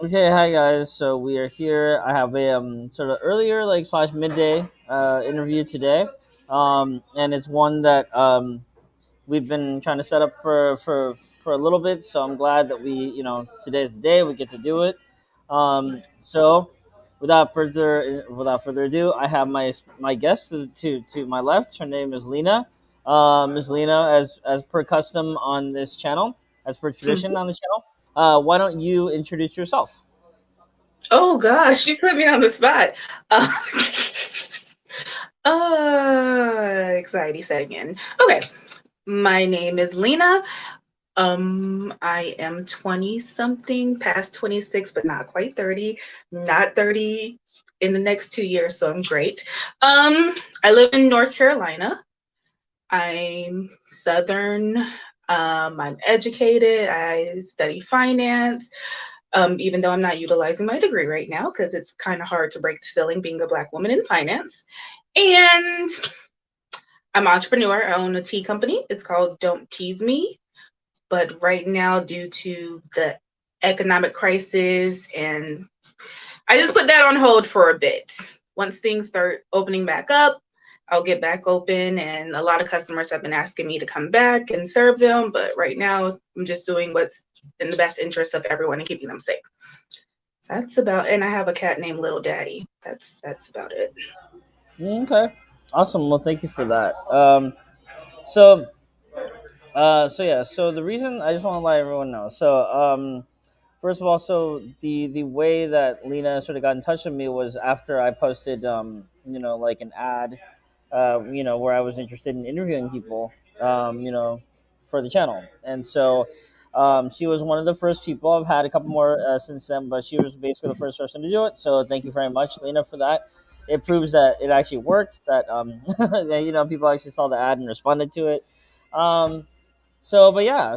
Okay, hi guys. So we are here. I have a sort of earlier like slash midday interview today, and it's one that we've been trying to set up for a little bit. So I'm glad that today's the day we get to do it. So without further ado, I have my guest to my left. Her name is Lena. Ms. Lena, as per custom on this channel, as per tradition Mhm. on the channel. Why don't you introduce yourself? Oh gosh, you put me on the spot. Uh, Anxiety setting in. Okay, my name is Lena. I am 20 something, past 26, but not quite 30. Not 30 in the next 2 years, so I'm great. I live in North Carolina. I'm Southern. I'm educated. I study finance. Even though I'm not utilizing my degree right now because it's kind of hard to break the ceiling being a Black woman in finance. And I'm an entrepreneur. I own a tea company. It's called Don't Tease Me. But right now, due to the economic crisis, and I just put that on hold for a bit. Once things start opening back up, I'll get back open. And a lot of customers have been asking me to come back and serve them. But right now, I'm just doing what's in the best interest of everyone and keeping them safe. That's about, and I have a cat named Little Daddy. That's about it. Okay, awesome. Well, thank you for that. So, so the reason I just want to let everyone know. First of all, so the way that Lena sort of got in touch with me was after I posted, like an ad, where I was interested in interviewing people, for the channel, and so. She was one of the first people. I've had a couple more since then, but she was basically the first person to do it. So thank you very much, Lena, for that. It proves that it actually worked. That that, people actually saw the ad and responded to it. Um, but yeah,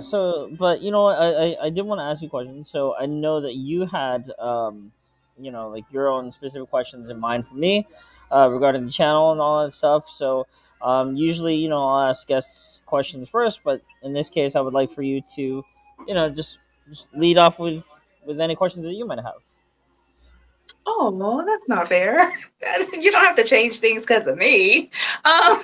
but I did want to ask you questions. So I know that you had like your own specific questions in mind for me, regarding the channel and all that stuff. So usually I'll ask guests questions first, but in this case I would like for you to just lead off with any questions that you might have. Oh, no, that's not fair. You don't have to change things because of me. Um,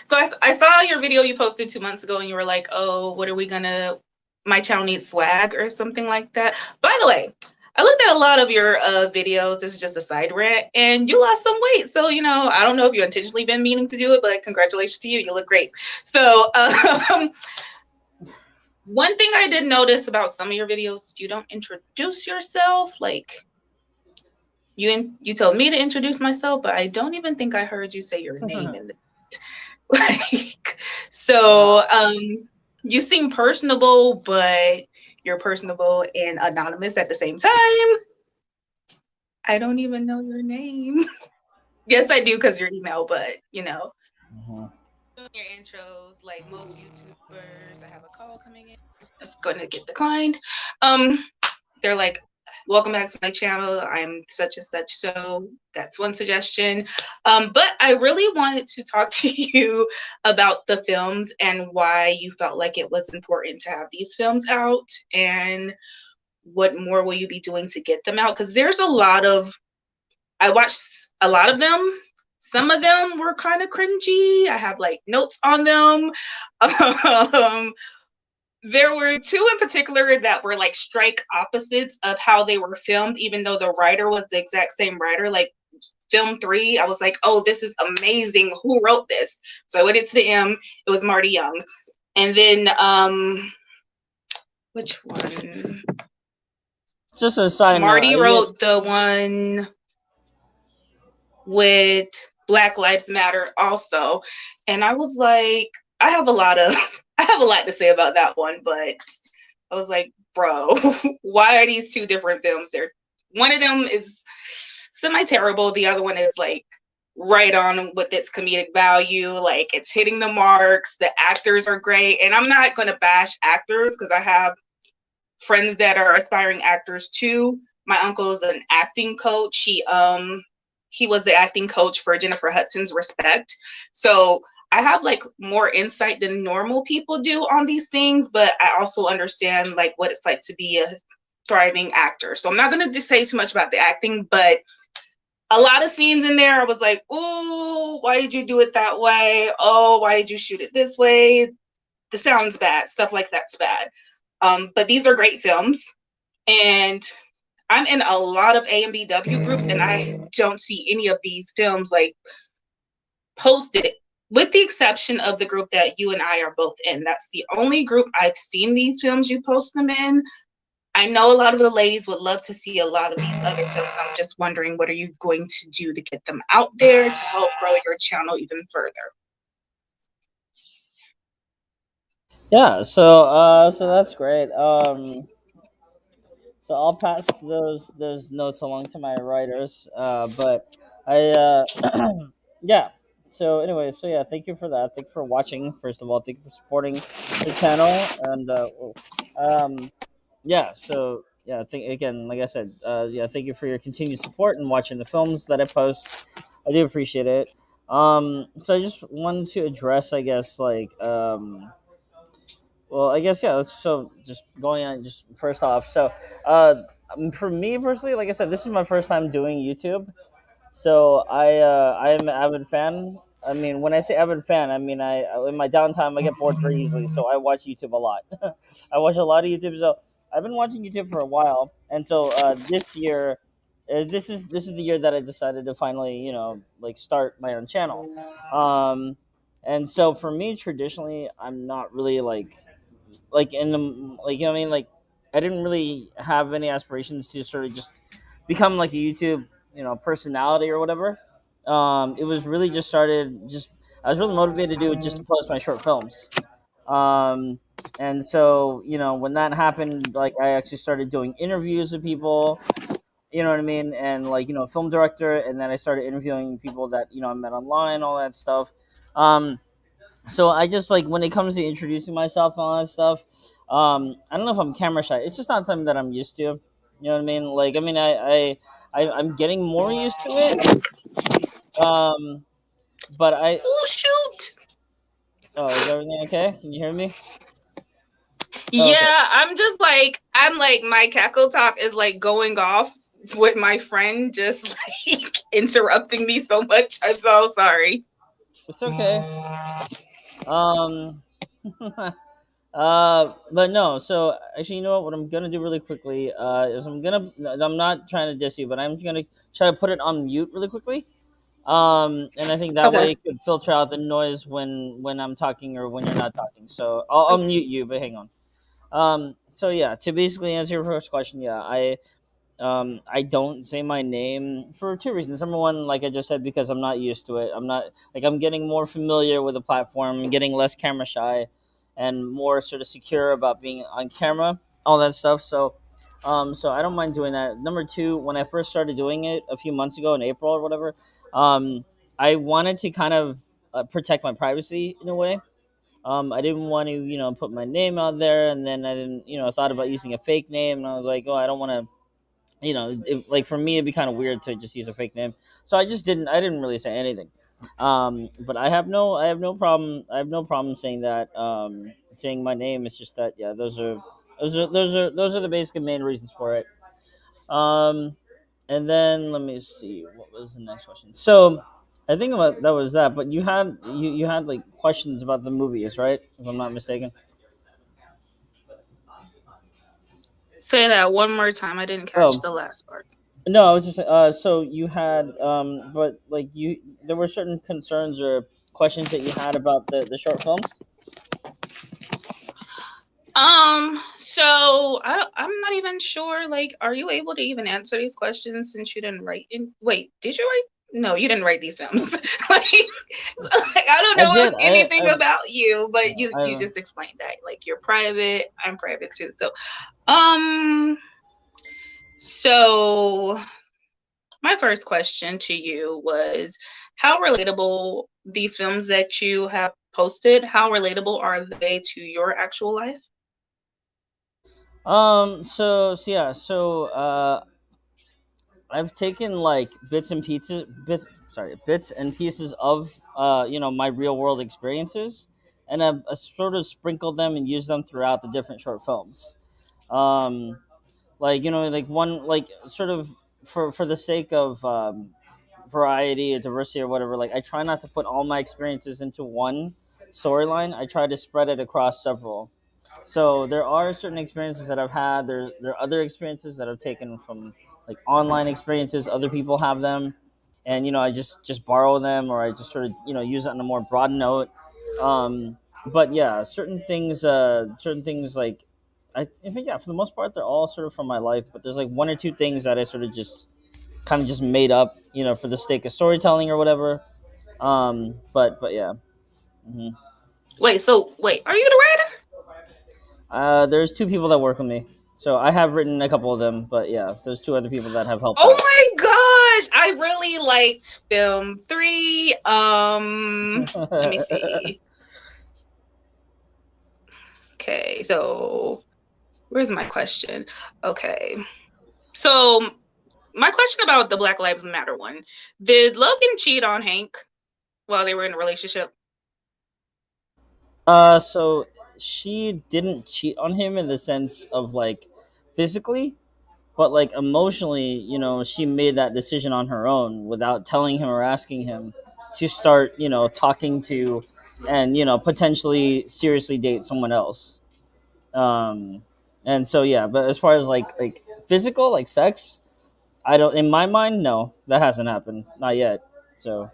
so I saw your video you posted 2 months ago, and you were like, "Oh, what are we gonna? My channel needs swag or something like that." By the way, I looked at a lot of your videos. This is just a side rant, and you lost some weight. So I don't know if you intentionally been meaning to do it, but congratulations to you. You look great. So one thing I did notice about some of your videos, you don't introduce yourself. Like you told me to introduce myself, but I don't even think I heard you say your name in the like. uh, So you seem personable, but you're personable and anonymous at the same time. I don't even know your name. Yes, I do because your email, but mhm. doing your intros like most YouTubers. I have a call coming in. It's going to get declined. Um, they're like, welcome back to my channel. I'm such and such. So that's one suggestion. But I really wanted to talk to you about the films and why you felt like it was important to have these films out, and what more will you be doing to get them out? Because there's a lot of, I watched a lot of them. Some of them were kind of cringy. I have like notes on them. um, there were two in particular that were like strike opposites of how they were filmed, even though the writer was the exact same writer. Like film 3, I was like, oh, this is amazing. Who wrote this? So I went into the M. It was Marty Young. And then which one? Just a side note, Marty wrote the one with Black Lives Matter also. And I was like, I have a lot of I have a lot to say about that one, but I was like, bro, why are these two different films? They're one of them is semi terrible, the other one is like right on with its comedic value, like it's hitting the marks, the actors are great. And I'm not gonna bash actors because I have friends that are aspiring actors too. My uncle is an acting coach. He was the acting coach for Jennifer Hudson's Respect. So I have like more insight than normal people do on these things, but I also understand like what it's like to be a thriving actor. So I'm not going to just say too much about the acting, but a lot of scenes in there, I was like, "Ooh, why did you do it that way? Oh, why did you shoot it this way? The sound's bad. Stuff like that's bad." But these are great films, and I'm in a lot of AMBW groups, and I don't see any of these films like posted, with the exception of the group that you and I are both in. That's the only group I've seen these films you post them in. I know a lot of the ladies would love to see a lot of these other films. I'm just wondering, what are you going to do to get them out there to help grow your channel even further? Yeah, so that's great. So I'll pass those notes along to my writers. But I yeah. So anyway, so yeah, thank you for that. Thank you for watching. First of all, thank you for supporting the channel, and um, yeah. So yeah, think again, like I said, yeah, thank you for your continued support and watching the films that I post. I do appreciate it. So I just wanted to address, I guess, well, I guess yeah. So just going on, just first off, so for me personally, like I said, this is my first time doing YouTube. So I am an avid fan. I mean, when I say avid fan, I mean I in my downtime I get bored very easily, so I watch YouTube a lot. I watch a lot of YouTube. So I've been watching YouTube for a while, and so this year, this is the year that I decided to finally like start my own channel. Um, and so for me, traditionally, I'm not really like in the like you know what I mean like I didn't really have any aspirations to sort of just become like a YouTube personality or whatever. It was really just started just I was really motivated to do it just to post my short films. Um, and so when that happened, like I actually started doing interviews with people. You know what I mean? And like film director, and then I started interviewing people that I met online, all that stuff. So I just like when it comes to introducing myself and all that stuff. I don't know if I'm camera shy. It's just not something that I'm used to. You know what I mean? Like I mean, I'm getting more used to it. Um, but I Oh shoot! oh, is everything okay? Can you hear me? Oh, okay. Yeah, I'm like my cackle talk is like going off with my friend just like interrupting me so much. I'm so sorry. It's okay. Um, but no. So actually, you know what? What I'm gonna do really quickly is I'm not trying to diss you, but I'm gonna try to put it on mute really quickly. And I think that Okay. way it could filter out the noise when I'm talking or when you're not talking. So I'll mute you, but hang on. So yeah, to basically answer your first question, yeah, I don't say my name for two reasons. Number one, like I just said, because I'm not used to it. I'm not like I'm getting more familiar with the platform, and getting less camera shy, and more sort of secure about being on camera, all that stuff. So I don't mind doing that. Number two, when I first started doing it a few months ago in April or whatever, um, I wanted to kind of protect my privacy in a way. I didn't want to, put my name out there, and then I didn't, thought about using a fake name, and I was like, oh, I don't want to, like for me it'd be kind of weird to just use a fake name, so I didn't really say anything. But I have no problem saying that, saying my name. It's just that, yeah, those are the basic and main reasons for it. um and then let me see, what was the next question. So I think about that was that, but you had like questions about the movies, right, if I'm not mistaken? Say that one more time. I didn't catch Oh, the last part. no, I was just so you had but like you there were certain concerns or questions that you had about the short films. So I'm not even sure. Like, are you able to even answer these questions since you didn't write in? Wait, did you write? No, you didn't write these films. like, so, like, I don't I know did. anything about you, but you I just explained that. Like, you're private. I'm private too. Um, so my first question to you was, how relatable these films that you have posted? How relatable are they to your actual life? so yeah, so I've taken like bits and pieces of my real world experiences, and I've sort of sprinkled them and used them throughout the different short films. um like like one like sort of for the sake of variety or diversity or whatever. Like I try not to put all my experiences into one storyline. I try to spread it across several. So there are certain experiences that I've had. There are other experiences that I've taken from like online experiences. Other people have them, and I just borrow them, or I just sort of use it on a more broad note. But yeah, certain things like I think yeah, for the most part they're all sort of from my life. But there's like one or two things that I sort of just kind of just made up, for the sake of storytelling or whatever. But yeah. hmm Wait, are you the writer? There's two people that work with me, so I have written a couple of them. But yeah, there's two other people that have helped Oh out. my gosh, I really liked film 3. Let me see. Okay, so where's my question? Okay. So my question about the Black Lives Matter one. Did Logan cheat on Hank while they were in a relationship? So she didn't cheat on him in the sense of like physically, but like emotionally, she made that decision on her own without telling him or asking him to start, talking to and potentially seriously date someone else. Um, and so yeah, but as far as like physical, like sex, I don't. In my mind, no, that hasn't happened, not yet. So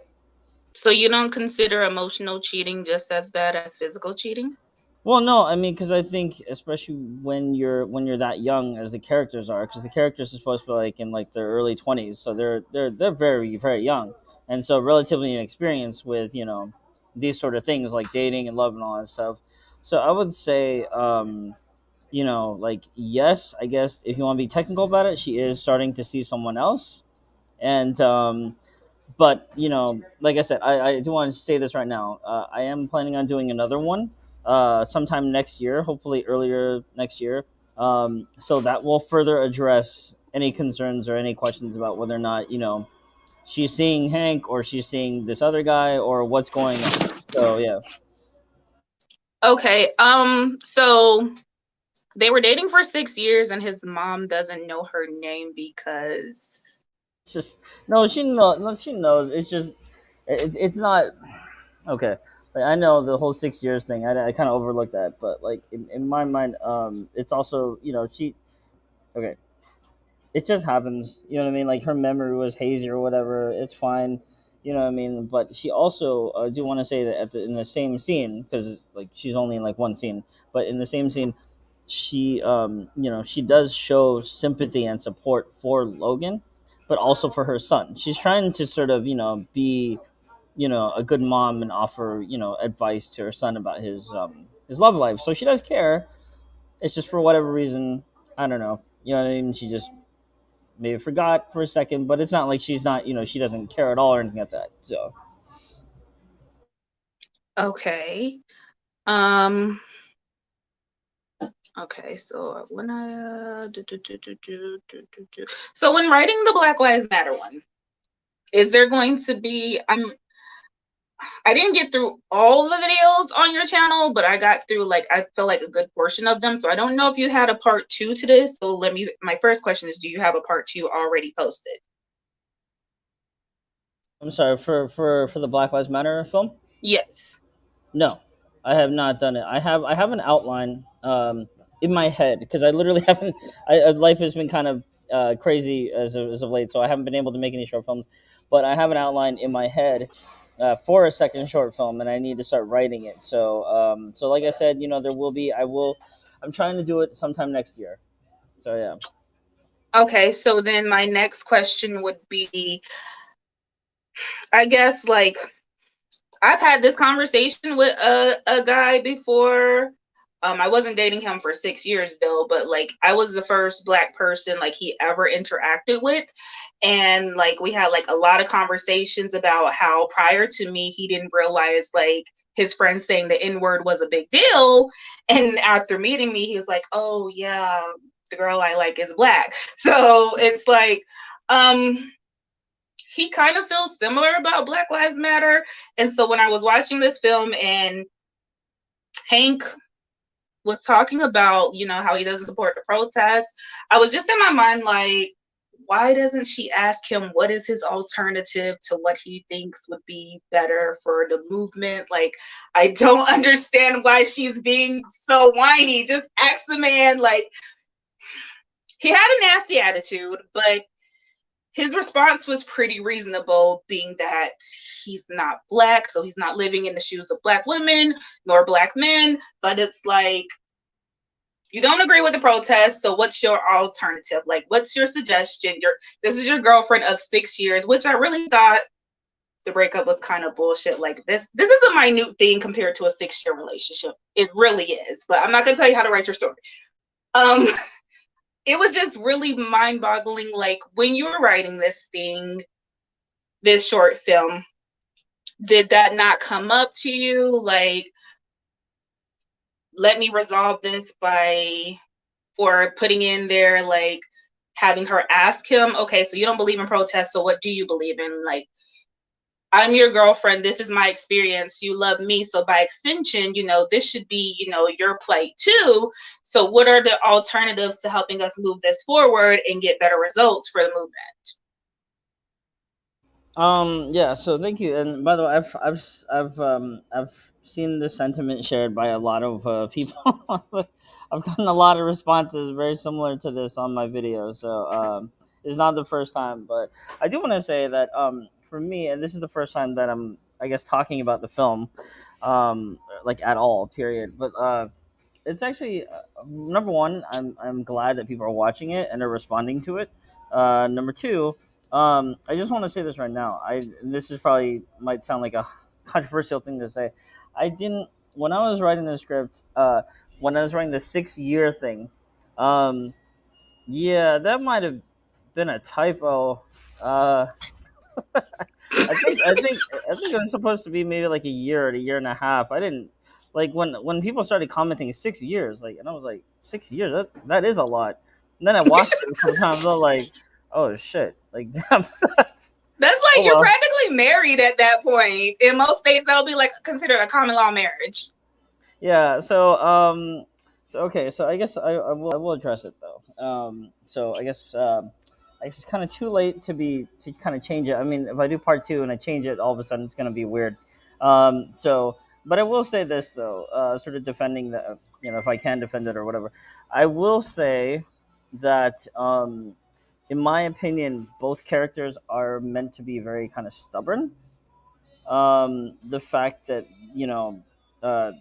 So you don't consider emotional cheating just as bad as physical cheating? well, no, I mean, because I think especially when you're that young as the characters are, because the characters are supposed to be like in like their early 20s, so they're very very young, and so relatively inexperienced with these sort of things like dating and love and all that stuff. So I would say, like yes, I guess if you want to be technical about it, she is starting to see someone else, and but like I said, I do want to say this right now. I am planning on doing another one sometime next year, hopefully earlier next year. So that will further address any concerns or any questions about whether or not she's seeing Hank or she's seeing this other guy or what's going on. So yeah, Okay. So they were dating for 6 years and his mom doesn't know her name because it's just no, she know, no, she knows. It's just it's not okay. Like I know the whole 6 years thing. I kind of overlooked that, but like in my mind, it's also she okay. It just happens. You know what I mean? Like her memory was hazy or whatever. It's fine. You know what I mean? But she also do want to say that in the same scene, because like she's only in like one scene, but in the same scene, she she does show sympathy and support for Logan, but also for her son. She's trying to sort of be a good mom and offer advice to her son about his love life. So she does care. It's just for whatever reason, I don't know. You know what I mean? She just maybe forgot for a second, but it's not like she's not, she doesn't care at all or anything like that. So okay. Um okay, so when so when writing the Black Lives Matter one, is there going to be I didn't get through all the videos on your channel, but I got through like I feel like a good portion of them. So I don't know if you had a part 2 to this. So my first question is, do you have a part 2 already posted? I'm sorry for the Black Lives Matter film. Yes. No, I have not done it. I have an outline in my head because I literally haven't. Life has been kind of crazy as of late, so I haven't been able to make any short films. But I have an outline in my head for a second short film, and I need to start writing it. So like I said, there will be. I will. I'm trying to do it sometime next year. So yeah. Okay, so then my next question would be, I guess like I've had this conversation with a guy before. I wasn't dating him for 6 years though, but like I was the first black person like he ever interacted with. And like we had like a lot of conversations about how prior to me he didn't realize like his friends saying the N-word was a big deal. And after meeting me, he was like, oh yeah, the girl I like is black. So it's like he kind of feels similar about Black Lives Matter. And so when I was watching this film and Hank was talking about, how he doesn't support the protest, I was just in my mind like, why doesn't she ask him what is his alternative to what he thinks would be better for the movement? Like, I don't understand why she's being so whiny. Just ask the man. Like, he had a nasty attitude, but his response was pretty reasonable, being that he's not black, so he's not living in the shoes of black women nor black men. But it's like, you don't agree with the protest, so what's your alternative? Like, what's your suggestion? This is your girlfriend of 6 years, which I really thought the breakup was kind of bullshit. Like, this is a minute thing compared to a 6-year relationship. It really is. But I'm not gonna tell you how to write your story. Um, it was just really mind-boggling. Like, when you were writing this short film, did that not come up to you? Like, let me resolve this by, or putting in there, like, having her ask him, okay, so you don't believe in protest, so what do you believe in? Like, I'm your girlfriend, this is my experience, you love me, so by extension, this should be, your plight too. So what are the alternatives to helping us move this forward and get better results for the movement? Yeah, so thank you. And by the way, I've seen this sentiment shared by a lot of people. I've gotten a lot of responses very similar to this on my videos. So it's not the first time, but I do want to say that for me, and this is the first time that I'm, I guess, talking about the film, like at all, period. But it's actually number one. I'm glad that people are watching it and are responding to it. Number two, I just want to say this right now. This is probably might sound like a controversial thing to say. I didn't when I was writing the script. When I was writing the 6 year thing, um, yeah, that might have been a typo. Uh, I think it was supposed to be maybe like a year or a year and a half. I didn't like when people started commenting 6 years, like, and I was like, 6 years, that is a lot. And then I watched it sometimes. I was like, oh shit, like damn. That's Oh like you're well. practically married at that point. In most states, that'll be like considered a common law marriage. Yeah. So okay. So I guess I will address it though. So I guess it's kind of too late to kind of change it. I mean, if I do part two and I change it, all of a sudden it's gonna be weird. But I will say this though, sort of defending the, if I can defend it or whatever, I will say that in my opinion, both characters are meant to be very kind of stubborn. The fact that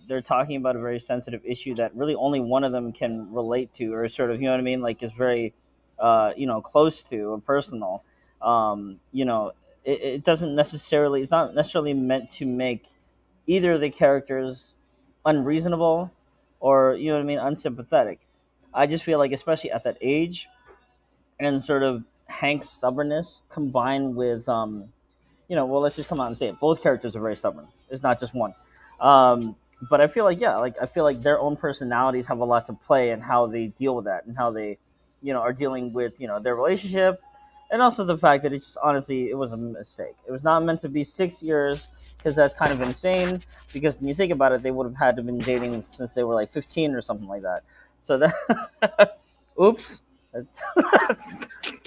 they're talking about a very sensitive issue that really only one of them can relate to, or sort of, you know what I mean, like is very close to or personal. It doesn't necessarily, it's not necessarily meant to make either of the characters unreasonable or, you know what I mean, unsympathetic. I just feel like, especially at that age, and sort of Hank's stubbornness combined with well, let's just come out and say it. Both characters are very stubborn. It's not just one. Um, but I feel like, yeah, like I feel like their own personalities have a lot to play in how they deal with that and how they, are dealing with their relationship, and also the fact that it's just, honestly, it was a mistake. It was not meant to be 6 years, because that's kind of insane. Because when you think about it, they would have had to have been dating since they were like 15 or something like that. So that, oops, that's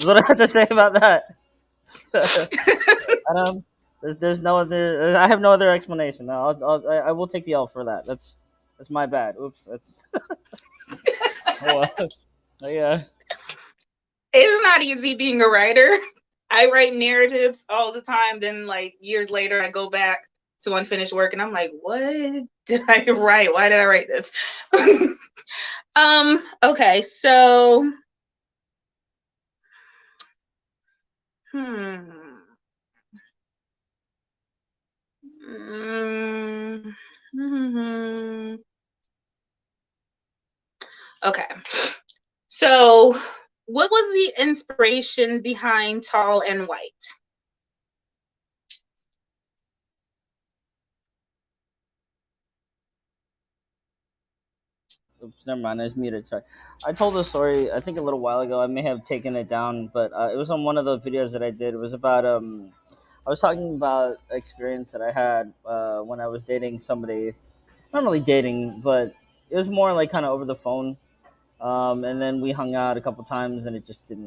what I have to say about that. Um, there's no other. I have no other explanation. No, I will take the L for that. That's my bad. Oops. That's oh well. Yeah. It's not easy being a writer. I write narratives all the time. Then, like, years later, I go back to unfinished work and I'm like, what did I write? Why did I write this? Okay, so, hmm. Mm, okay. So, what was the inspiration behind Tall and White? Oops. Never mind. I was muted. Sorry. I told the story, I think, a little while ago. I may have taken it down, but it was on one of the videos that I did. It was about I was talking about experience that I had when I was dating somebody. Not really dating, but it was more like kind of over the phone. And then we hung out a couple times, and it just did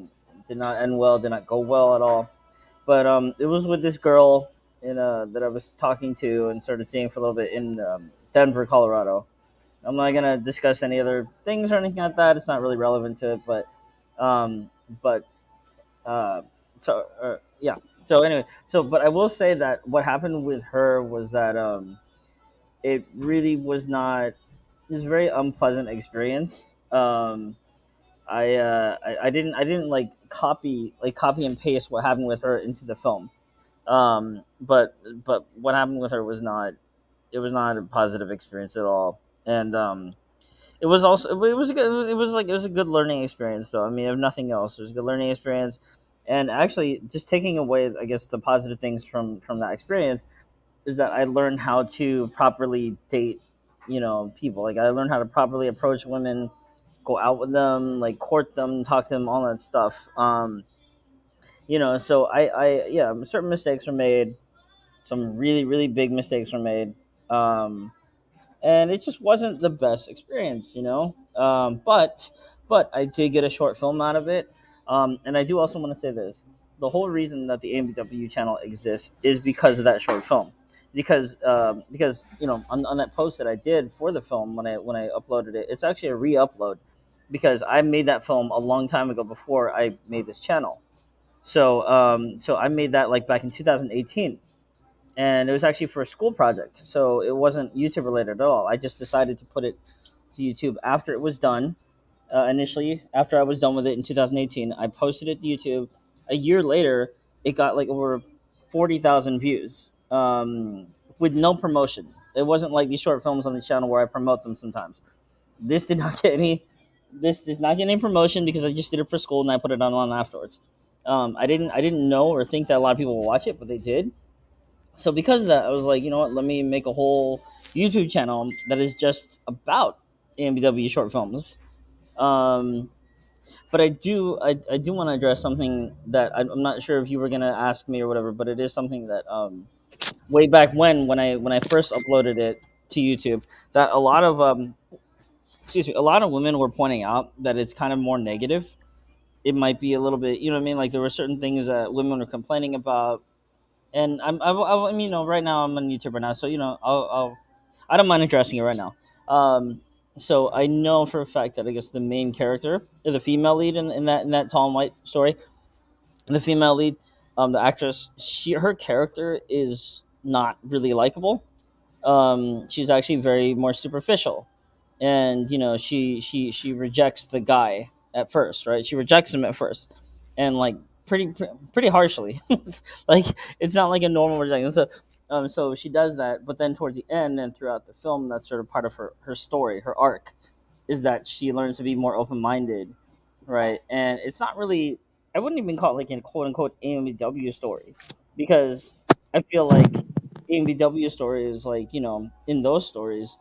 not end well, did not go well at all. But it was with this girl in that I was talking to and started seeing for a little bit in Denver, Colorado. I'm not gonna discuss any other things or anything like that. It's not really relevant to it, um, but uh, yeah. So anyway, but I will say that what happened with her was that it really was not. It was a very unpleasant experience. I didn't copy and paste what happened with her into the film. But what happened with her was not, it was not a positive experience at all. And it was also, it was a good, it was a good learning experience though. I mean, if nothing else, it was a good learning experience. And actually, just taking away, I guess, the positive things from that experience is that I learned how to properly date, people. Like I learned how to properly approach women, go out with them, like court them, talk to them, all that stuff. So yeah, certain mistakes were made. Some really, really big mistakes were made. Um, and it just wasn't the best experience. But I did get a short film out of it. And I do also want to say this: the whole reason that the AMBW channel exists is because of that short film. Because on that post that I did for the film when I uploaded it, it's actually a re-upload because I made that film a long time ago before I made this channel. So I made that like back in 2018, and it was actually for a school project. So it wasn't YouTube related at all. I just decided to put it to YouTube after it was done. Initially, after I was done with it in 2018, I posted it to YouTube. A year later, it got like over 40,000 views with no promotion. It wasn't like these short films on the channel where I promote them sometimes. This did not get any. This did not get any promotion because I just did it for school and I put it online afterwards. I didn't know or think that a lot of people will watch it, but they did. So because of that, I was like, you know what? Let me make a whole YouTube channel that is just about AMBW short films. Um, but I do want to address something that I'm not sure if you were gonna ask me or whatever, but it is something that way back when I first uploaded it to YouTube, that a lot of a lot of women were pointing out that it's kind of more negative. It might be a little bit, you know what I mean? Like there were certain things that women were complaining about, and I mean, right now I'm on YouTube right now, so I don't mind addressing it right now. Um, so I know for a fact that I guess the main character, the female lead in that tall and white story, the female lead, the actress, her character is not really likable. She's actually very more superficial, and she rejects the guy at first, right? She rejects him at first, and like pretty harshly. Like it's not like a normal rejection. So she does that, but then towards the end and throughout the film, that's sort of part of her story, her arc, is that she learns to be more open minded, right? And it's not really, I wouldn't even call it like a quote unquote AMW story, because I feel like AMBW stories, like in those stories,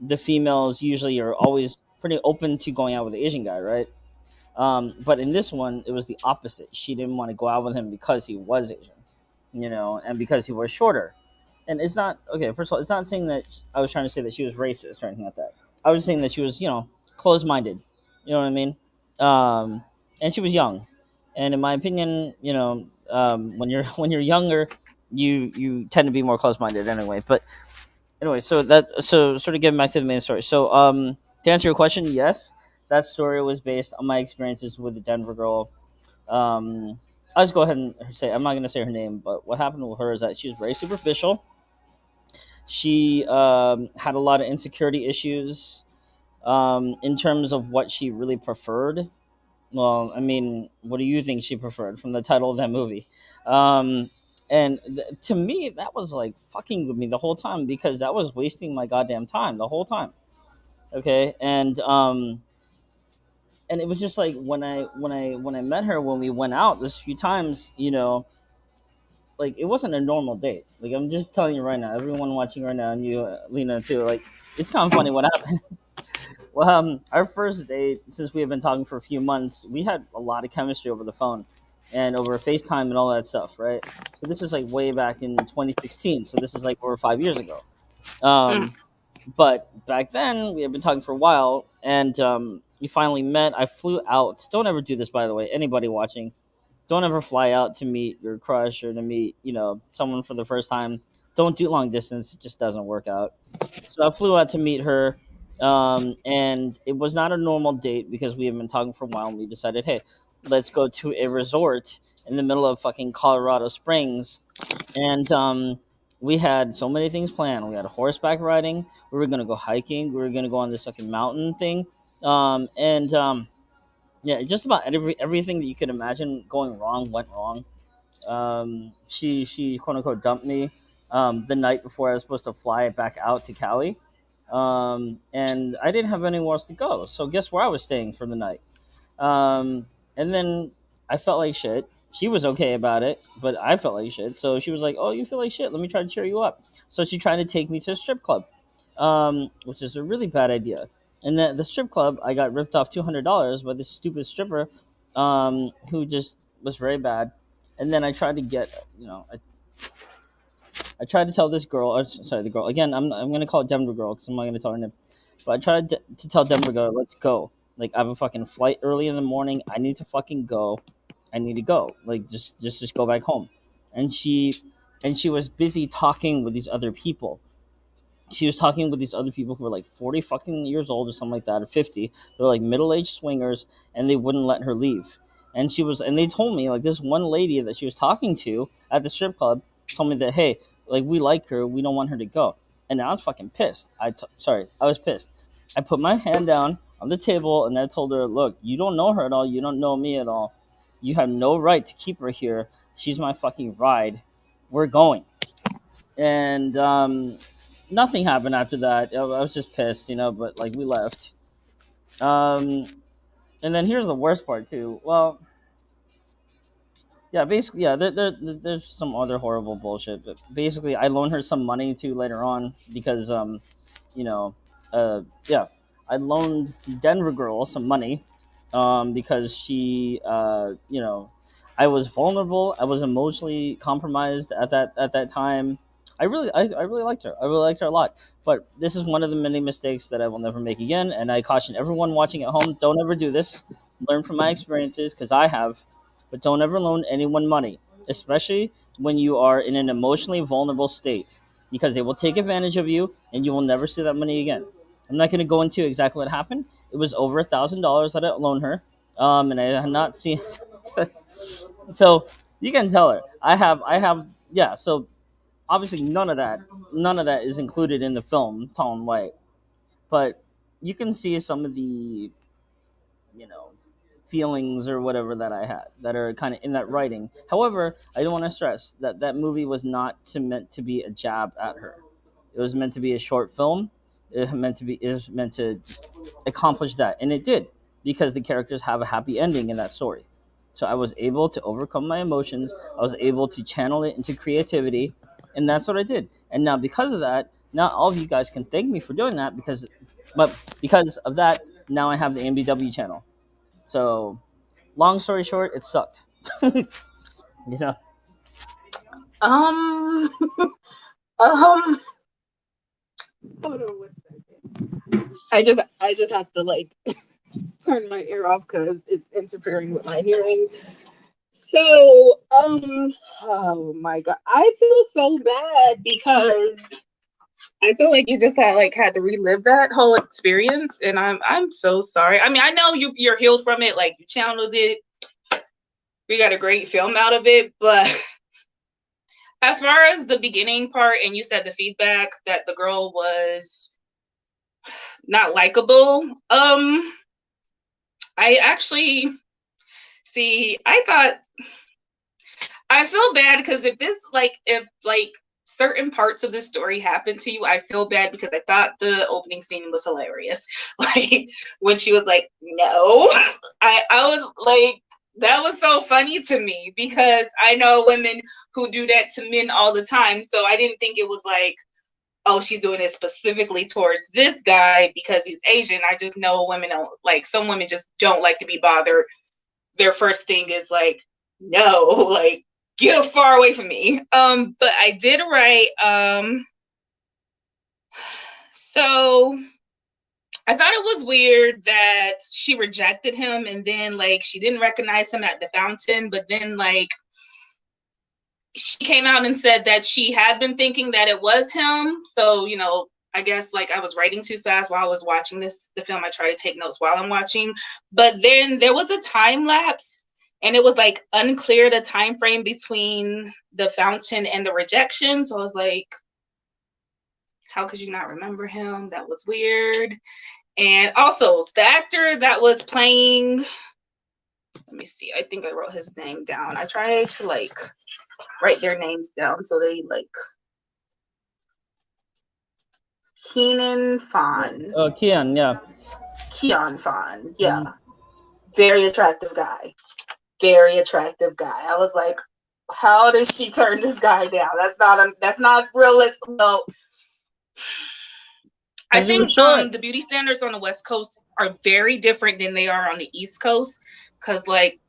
the females usually are always pretty open to going out with the Asian guy, right? But in this one, it was the opposite. She didn't want to go out with him because he was Asian, and because he was shorter. And it's not okay. First of all, it's not saying that I was trying to say that she was racist or anything like that. I was saying that she was, closed-minded. You know what I mean? And she was young, and in my opinion, when you're when you're younger, you tend to be more closed-minded anyway. But anyway, so sort of getting back to the main story. So to answer your question, yes, that story was based on my experiences with the Denver girl. I'll just go ahead and say, I'm not going to say her name, but what happened with her is that she was very superficial. She had a lot of insecurity issues in terms of what she really preferred. Well, I mean, what do you think she preferred from the title of that movie? Um, to me, that was like fucking with me the whole time, because that was wasting my goddamn time the whole time. Okay, and it was just like when I met her, when we went out this few times, like it wasn't a normal date. Like I'm just telling you right now, everyone watching right now, and you, Lena, too. Like it's kind of funny what happened. Well, our first date, since we have been talking for a few months, we had a lot of chemistry over the phone and over FaceTime and all that stuff, right? So this is like way back in 2016. So this is like over 5 years ago. Mm. Um, But back then, we had been talking for a while, and we finally met. I flew out. Don't ever do this, by the way. Anybody watching, don't ever fly out to meet your crush or to meet someone for the first time. Don't do long distance. It just doesn't work out. So I flew out to meet her, and it was not a normal date because we had been talking for a while, and we decided, hey, let's go to a resort in the middle of fucking Colorado Springs, and we had so many things planned. We had horseback riding. We were gonna go hiking. We were gonna go on this fucking mountain thing, and yeah, just about everything that you could imagine going wrong went wrong. She quote unquote dumped me the night before I was supposed to fly back out to Cali, and I didn't have anywhere else to go. So guess where I was staying for the night? And then I felt like shit. She was okay about it, but I felt like shit. So she was like, "Oh, you feel like shit? Let me try to cheer you up." So she tried to take me to a strip club, which is a really bad idea. And the strip club, I got ripped off $200 by this stupid stripper, who just was very bad. And then I tried to get, I tried to tell this girl, sorry, the girl again. I'm gonna call it Denver girl because I'm not gonna tell her name. But I tried to tell Denver girl, let's go. Like I have a fucking flight early in the morning. I need to fucking go. I need to go. Like just go back home. And she was busy talking with these other people. She was talking with these other people who were like 40 fucking years old or something like that, or 50. They're like middle-aged swingers, and they wouldn't let her leave. And they told me, like, this one lady that she was talking to at the strip club told me that, hey, like, we like her, we don't want her to go. And I was fucking pissed. Sorry, I was pissed. I put my hand down on the table and I told her, look, you don't know her at all, you don't know me at all. You have no right to keep her here. She's my fucking ride. We're going. And nothing happened after that. I was just pissed, but like we left. Um, and then here's the worst part too. Well, yeah, basically, yeah. There's some other horrible bullshit, but basically, I loaned her some money too later on because you know, yeah, I loaned the Denver girl some money, because I was vulnerable. I was emotionally compromised at that time. I really liked her. I really liked her a lot. But this is one of the many mistakes that I will never make again. And I caution everyone watching at home: don't ever do this. Learn from my experiences because I have, but don't ever loan anyone money, especially when you are in an emotionally vulnerable state, because they will take advantage of you and you will never see that money again. I'm not going to go into exactly what happened. It was over $1,000 that I loaned her, and I had not seen. So you can tell her yeah. So obviously none of that is included in the film Tom White, but you can see some of the you know feelings or whatever that I had that are kind of in that writing. However, I don't want to stress that that movie was not meant to be a jab at her. It was meant to be a short film. It was meant to accomplish that, and it did because the characters have a happy ending in that story. So I was able to overcome my emotions. I was able to channel it into creativity, and that's what I did. And now because of that, not all of you guys can thank me for doing that but because of that, now I have the Ambw channel. So, long story short, it sucked. you know. Um, um, hold on one second. I just have to like turn my ear off because it's interfering with my hearing. So, oh my god, I feel so bad because I feel like you just had to relive that whole experience, and I'm so sorry. I mean, I know you're healed from it, like you channeled it. We got a great film out of it, but as far as the beginning part, and you said the feedback that the girl was not likable, I actually see. I feel bad because if certain parts of the story happened to you, I feel bad because I thought the opening scene was hilarious. Like when she was like, "No," I was like, that was so funny to me because I know women who do that to men all the time. So I didn't think it was like, oh, she's doing it specifically towards this guy because he's Asian. I just know women don't like, some women just don't like to be bothered. Their first thing is like, no, like get far away from me. But I did write So I thought it was weird that she rejected him and then like she didn't recognize him at the fountain, but then like she came out and said that she had been thinking that it was him. So, I guess like I was writing too fast while I was watching the film. I try to take notes while I'm watching. But then there was a time lapse and it was like unclear the time frame between the fountain and the rejection. So I was like, how could you not remember him? That was weird. And also the actor that was playing, let me see, I think I wrote his name down. I tried to like write their names down so they like Keenan Fawn. Kian, yeah. Keon Fawn. Yeah. Mhm. Very attractive guy. Very attractive guy. I was like, how does she turn this guy down? That's not realistic. Well, I Because he was think short. the beauty standards on the West Coast are very different than they are on the East Coast. Cause like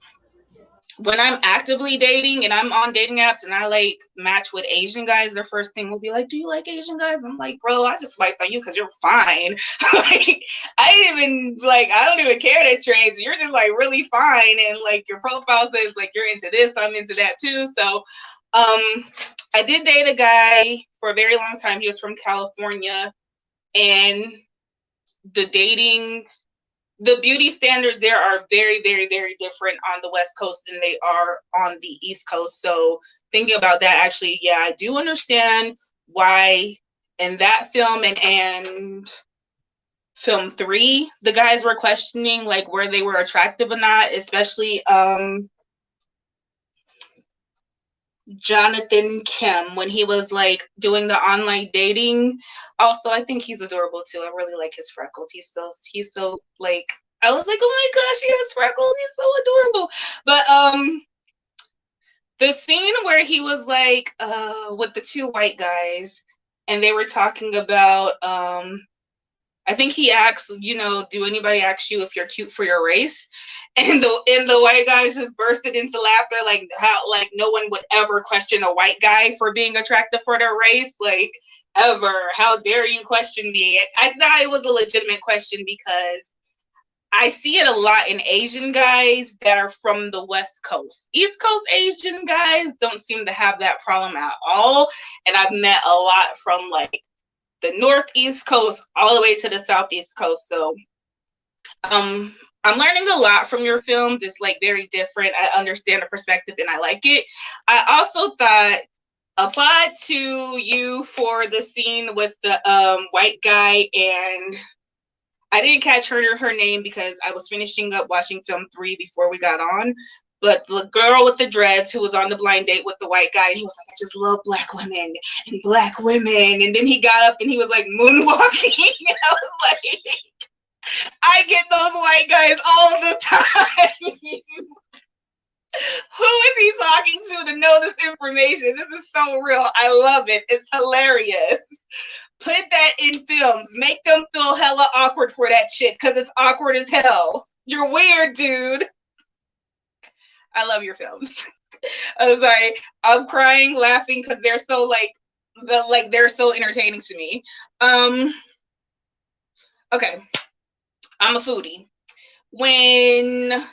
when I'm actively dating and I'm on dating apps and I like match with Asian guys, their first thing will be like, "Do you like Asian guys?" I'm like, "Bro, I just swiped on you because you're fine." Like, I don't even care that you're Asian. You're just like really fine, and like your profile says like you're into this, I'm into that too. So, I did date a guy for a very long time. He was from California, and the dating the beauty standards there are very, very, very different on the West Coast than they are on the East Coast. So thinking about that, actually, yeah, I do understand why in that film and film 3, the guys were questioning like where they were attractive or not, especially Jonathan Kim when he was like doing the online dating. Also, I think he's adorable too. I really like his freckles. He's so like I was like, oh my gosh, he has freckles. He's so adorable. But the scene where he was like with the two white guys and they were talking about I think he asks, do anybody ask you if you're cute for your race? And the white guys just bursted into laughter, like how like no one would ever question a white guy for being attractive for their race, like ever. How dare you question me? I thought it was a legitimate question because I see it a lot in Asian guys that are from the West Coast. East Coast Asian guys don't seem to have that problem at all. And I've met a lot from like the Northeast Coast all the way to the Southeast Coast. So I'm learning a lot from your films. It's like very different. I understand the perspective and I like it. I also thought applied to you for the scene with the white guy, and I didn't catch her name because I was finishing up watching film 3 before we got on. But the girl with the dreads who was on the blind date with the white guy, and he was like, "I just love black women and black women." And then he got up and he was like moonwalking. And I was like, I get those white guys all the time. Who is he talking to know this information? This is so real. I love it. It's hilarious. Put that in films. Make them feel hella awkward for that shit because it's awkward as hell. You're weird, dude. I love your films. I'm sorry. I'm crying, laughing because they're so they're so entertaining to me. Okay. I'm a foodie. When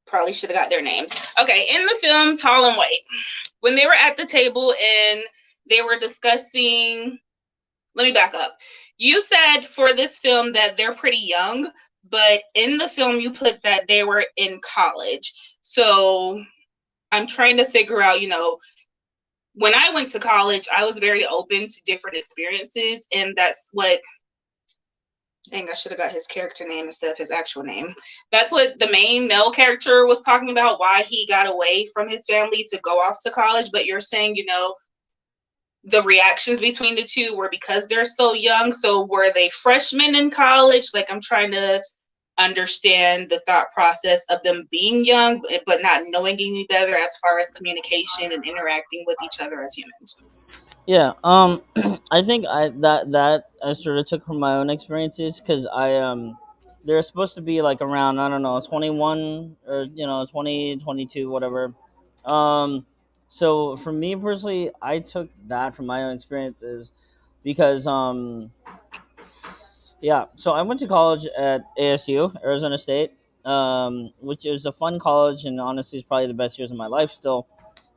probably should have got their names. Okay, in the film Tall and White, when they were at the table and they were discussing, let me back up. You said for this film that they're pretty young, but in the film you put that they were in college. So I'm trying to figure out, when I went to college, I was very open to different experiences, and that's what dang, I should have got his character name instead of his actual name. That's what the main male character was talking about, why he got away from his family to go off to college. But you're saying, the reactions between the two were because they're so young. So were they freshmen in college? Like, I'm trying to understand the thought process of them being young, but not knowing any better as far as communication and interacting with each other as humans. Yeah. I think I sort of took from my own experiences because I they're supposed to be like around, I don't know, 21 or 20, 22, whatever. Um, so for me personally, I took that from my own experiences because yeah. So I went to college at ASU, Arizona State, which is a fun college and honestly is probably the best years of my life still.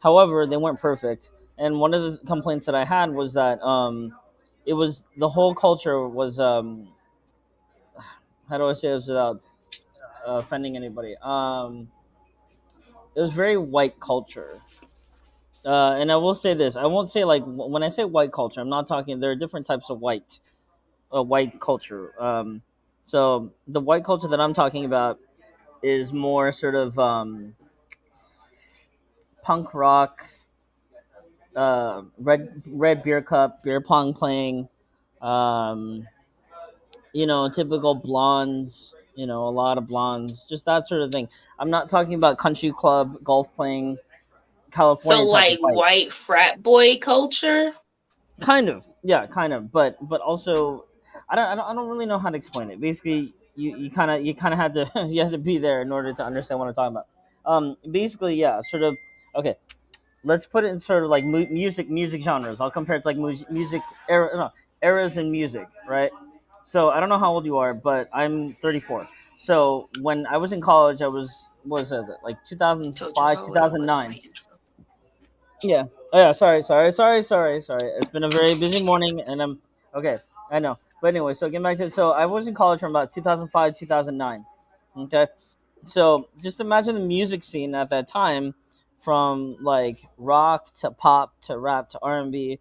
However, they weren't perfect, and one of the complaints that I had was that it was the whole culture was how do I say this without offending anybody? It was very white culture. And I will say this: I won't say like when I say white culture, I'm not talking. There are different types of white culture. So the white culture that I'm talking about is more sort of punk rock, red beer cup, beer pong playing, um, typical blondes. A lot of blondes, just that sort of thing. I'm not talking about country club golf playing So California type of like white. white frat boy culture. Kind of, yeah, kind of, but also, I don't really know how to explain it. Basically, you kind of had to you had to be there in order to understand what I'm talking about. Basically, yeah, sort of. Okay, let's put it in sort of like music genres. I'll compare it to like music era, no, eras in music, right? So I don't know how old you are, but I'm 34. So when I was in college, I was what was it like Told you 2005, how old I was in my 2009. intro. Yeah. Oh yeah. Sorry. It's been a very busy morning, and I'm okay. I know. But anyway, so getting back to so I was in college from about 2005, 2009. Okay. So just imagine the music scene at that time, from like rock to pop to rap to R&B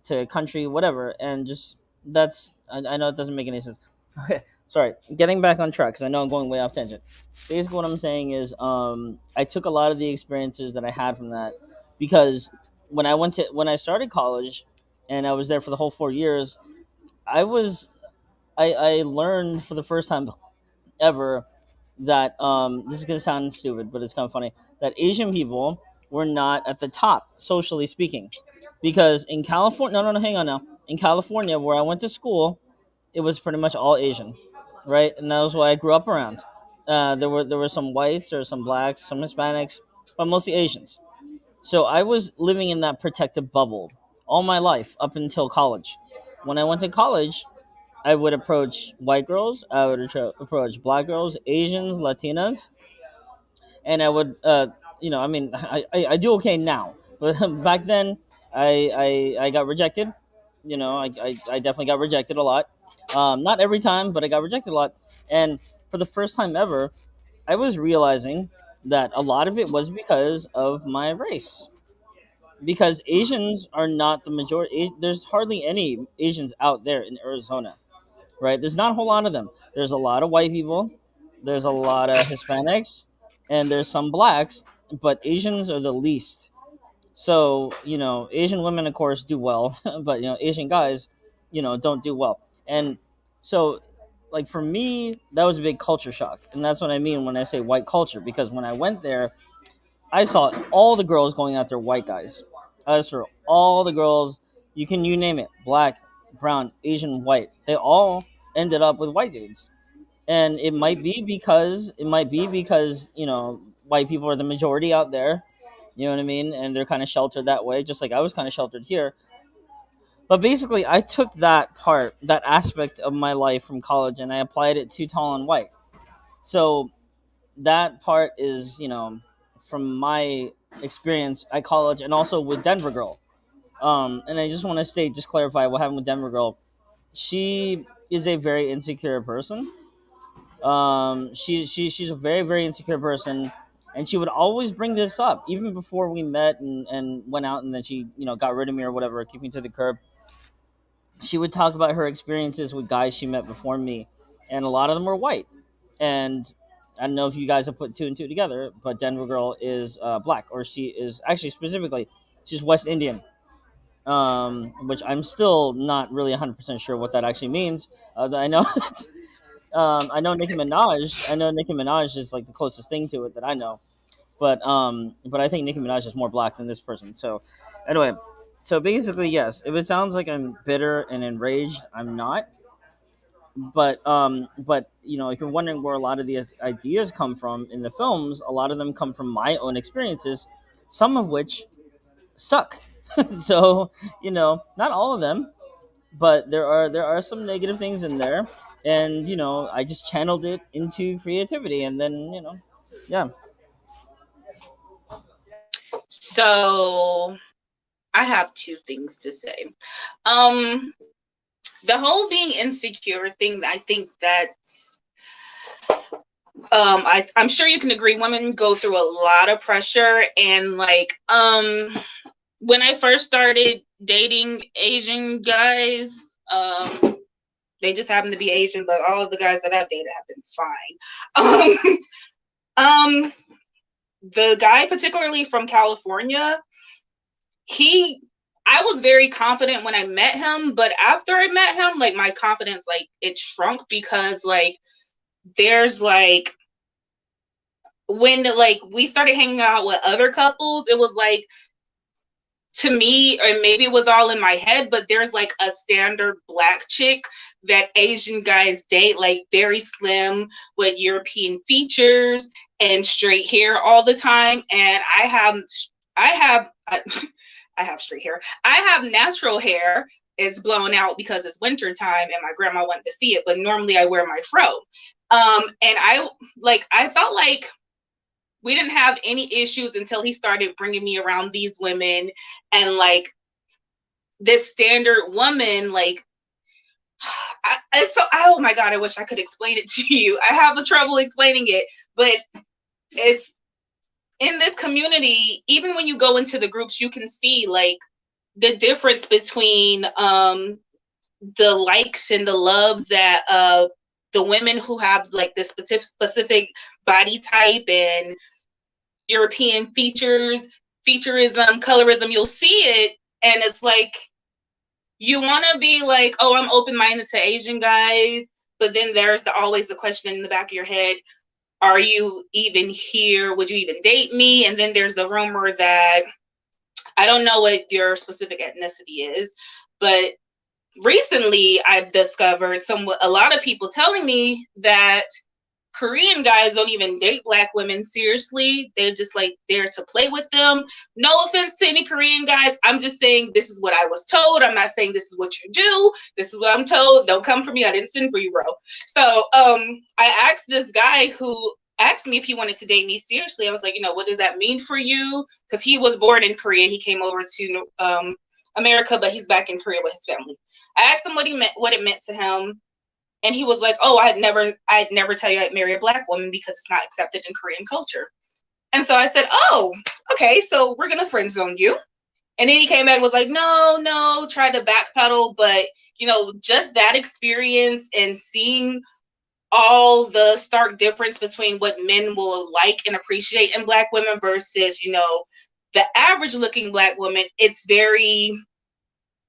to country, whatever, and just that's I know it doesn't make any sense. Okay, sorry. Getting back on track because I know I'm going way off tangent. Basically, what I'm saying is, I took a lot of the experiences that I had from that because when I started college, and I was there for the whole 4 years, I was I learned for the first time ever that this is gonna sound stupid, but it's kind of funny that Asian people were not at the top socially speaking, because in California, no, hang on now. In California, where I went to school, it was pretty much all Asian, right? And that was what I grew up around. There were some whites, there were some blacks, some Hispanics, but mostly Asians. So I was living in that protected bubble all my life up until college. When I went to college, I would approach white girls, I would approach black girls, Asians, Latinas, and I would, I mean, I do okay now, but back then I got rejected. I definitely got rejected a lot. Not every time, but I got rejected a lot. And for the first time ever, I was realizing that a lot of it was because of my race. Because Asians are not the majority. There's hardly any Asians out there in Arizona, right? There's not a whole lot of them. There's a lot of white people, there's a lot of Hispanics, and there's some blacks, but Asians are the least. So, Asian women, of course, do well, but, Asian guys, don't do well. And so, like, for me, that was a big culture shock. And that's what I mean when I say white culture, because when I went there, I saw all the girls going after white guys. I saw all the girls, you name it, black, brown, Asian, white. They all ended up with white dudes. And it might be because, white people are the majority out there. You know what I mean? And they're kind of sheltered that way, just like I was kind of sheltered here. But basically, I took that aspect of my life from college, and I applied it to tall and white. So that part is, from my experience at college and also with Denver Girl. And I just want to just clarify what happened with Denver Girl. She is a very insecure person. She's a very very insecure person, and she would always bring this up even before we met and went out, and then she got rid of me or whatever, kicked me to the curb. She would talk about her experiences with guys she met before me, and a lot of them were white. And I don't know if you guys have put two and two together, but Denver Girl is black, or she is actually specifically she's West Indian, which I'm still not really 100% sure what that actually means. I know I know Nicki Minaj. I know Nicki Minaj is like the closest thing to it that I know, but I think Nicki Minaj is more black than this person. So anyway, so basically, yes, if it sounds like I'm bitter and enraged, I'm not. but if you're wondering where a lot of these ideas come from in the films, a lot of them come from my own experiences, some of which suck. So not all of them, but there are some negative things in there, and I just channeled it into creativity, and then yeah. So I have two things to say. Um, the whole being insecure thing, I think that's I'm sure you can agree women go through a lot of pressure, and like when I first started dating Asian guys, they just happen to be Asian, but all of the guys that I've dated have been fine. Um the guy particularly from California, he I was very confident when I met him, but after I met him, like my confidence, like it shrunk, because like there's like when like we started hanging out with other couples, it was like, to me, or maybe it was all in my head, but there's like a standard black chick that Asian guys date, like very slim with European features and straight hair all the time. And I have, I have straight hair. I have natural hair. It's blown out because it's winter time and my grandma wanted to see it, but normally I wear my fro. And I felt like we didn't have any issues until he started bringing me around these women, and like this standard woman, like oh my god, I wish I could explain it to you. I have a trouble explaining it, but it's in this community. Even when you go into the groups, you can see like the difference between the likes and the loves that the women who have like this specific body type and European featureism, colorism, you'll see it, and it's like you want to be like, oh, I'm open-minded to Asian guys, but then there's always the question in the back of your head, are you even here? Would you even date me? And then there's the rumor that, I don't know what your specific ethnicity is, but recently I've discovered a lot of people telling me that Korean guys don't even date black women seriously. They're just like there to play with them. No offense to any Korean guys. I'm just saying this is what I was told. I'm not saying this is what you do. This is what I'm told. Don't come for me. I didn't send for you, bro. So I asked this guy who asked me if he wanted to date me seriously. I was like, what does that mean for you? Because he was born in Korea. He came over to America, but he's back in Korea with his family. I asked him what it meant to him. And he was like, oh, I'd never tell you I'd marry a black woman because it's not accepted in Korean culture. And so I said, oh, okay, so we're going to friend zone you. And then he came back and was like, no, tried to backpedal. But, just that experience and seeing all the stark difference between what men will like and appreciate in black women versus, the average looking black woman,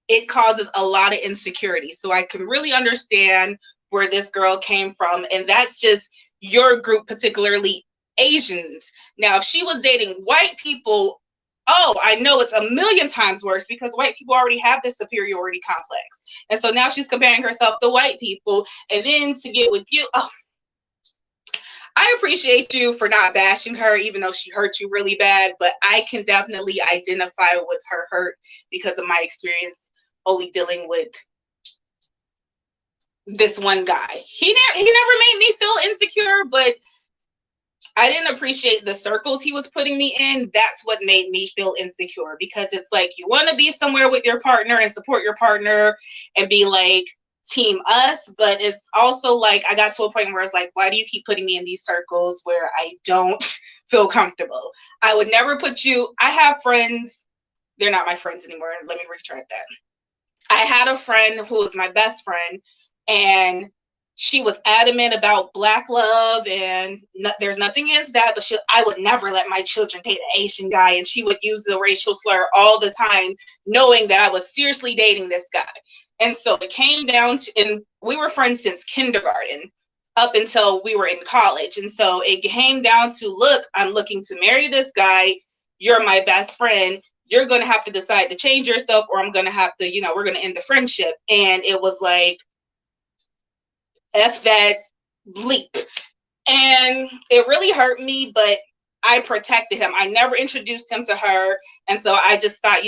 it causes a lot of insecurity. So I can really understand where this girl came from. And that's just your group, particularly Asians. Now, if she was dating white people, oh, I know it's a million times worse, because white people already have this superiority complex. And so now she's comparing herself to white people. And then to get with you, oh, I appreciate you for not bashing her, even though she hurt you really bad. But I can definitely identify with her hurt because of my experience only dealing with this one guy. He never made me feel insecure, but I didn't appreciate the circles he was putting me in. That's what made me feel insecure, because it's like you want to be somewhere with your partner and support your partner and be like team us, but it's also like I got to a point where it's like, why do you keep putting me in these circles where I don't feel comfortable? I would never put you. I have friends. They're not my friends anymore. Let me retract that. I had a friend who was my best friend, and she was adamant about black love, and there's nothing against that, but I would never let my children date an Asian guy, and she would use the racial slur all the time, knowing that I was seriously dating this guy. And so it came down to, and we were friends since kindergarten up until we were in college. And so it came down to, look, I'm looking to marry this guy. You're my best friend. You're going to have to decide to change yourself, or I'm going to have to, we're going to end the friendship. And it was like, F that leap. And it really hurt me, but I protected him. I never introduced him to her. And so I just thought,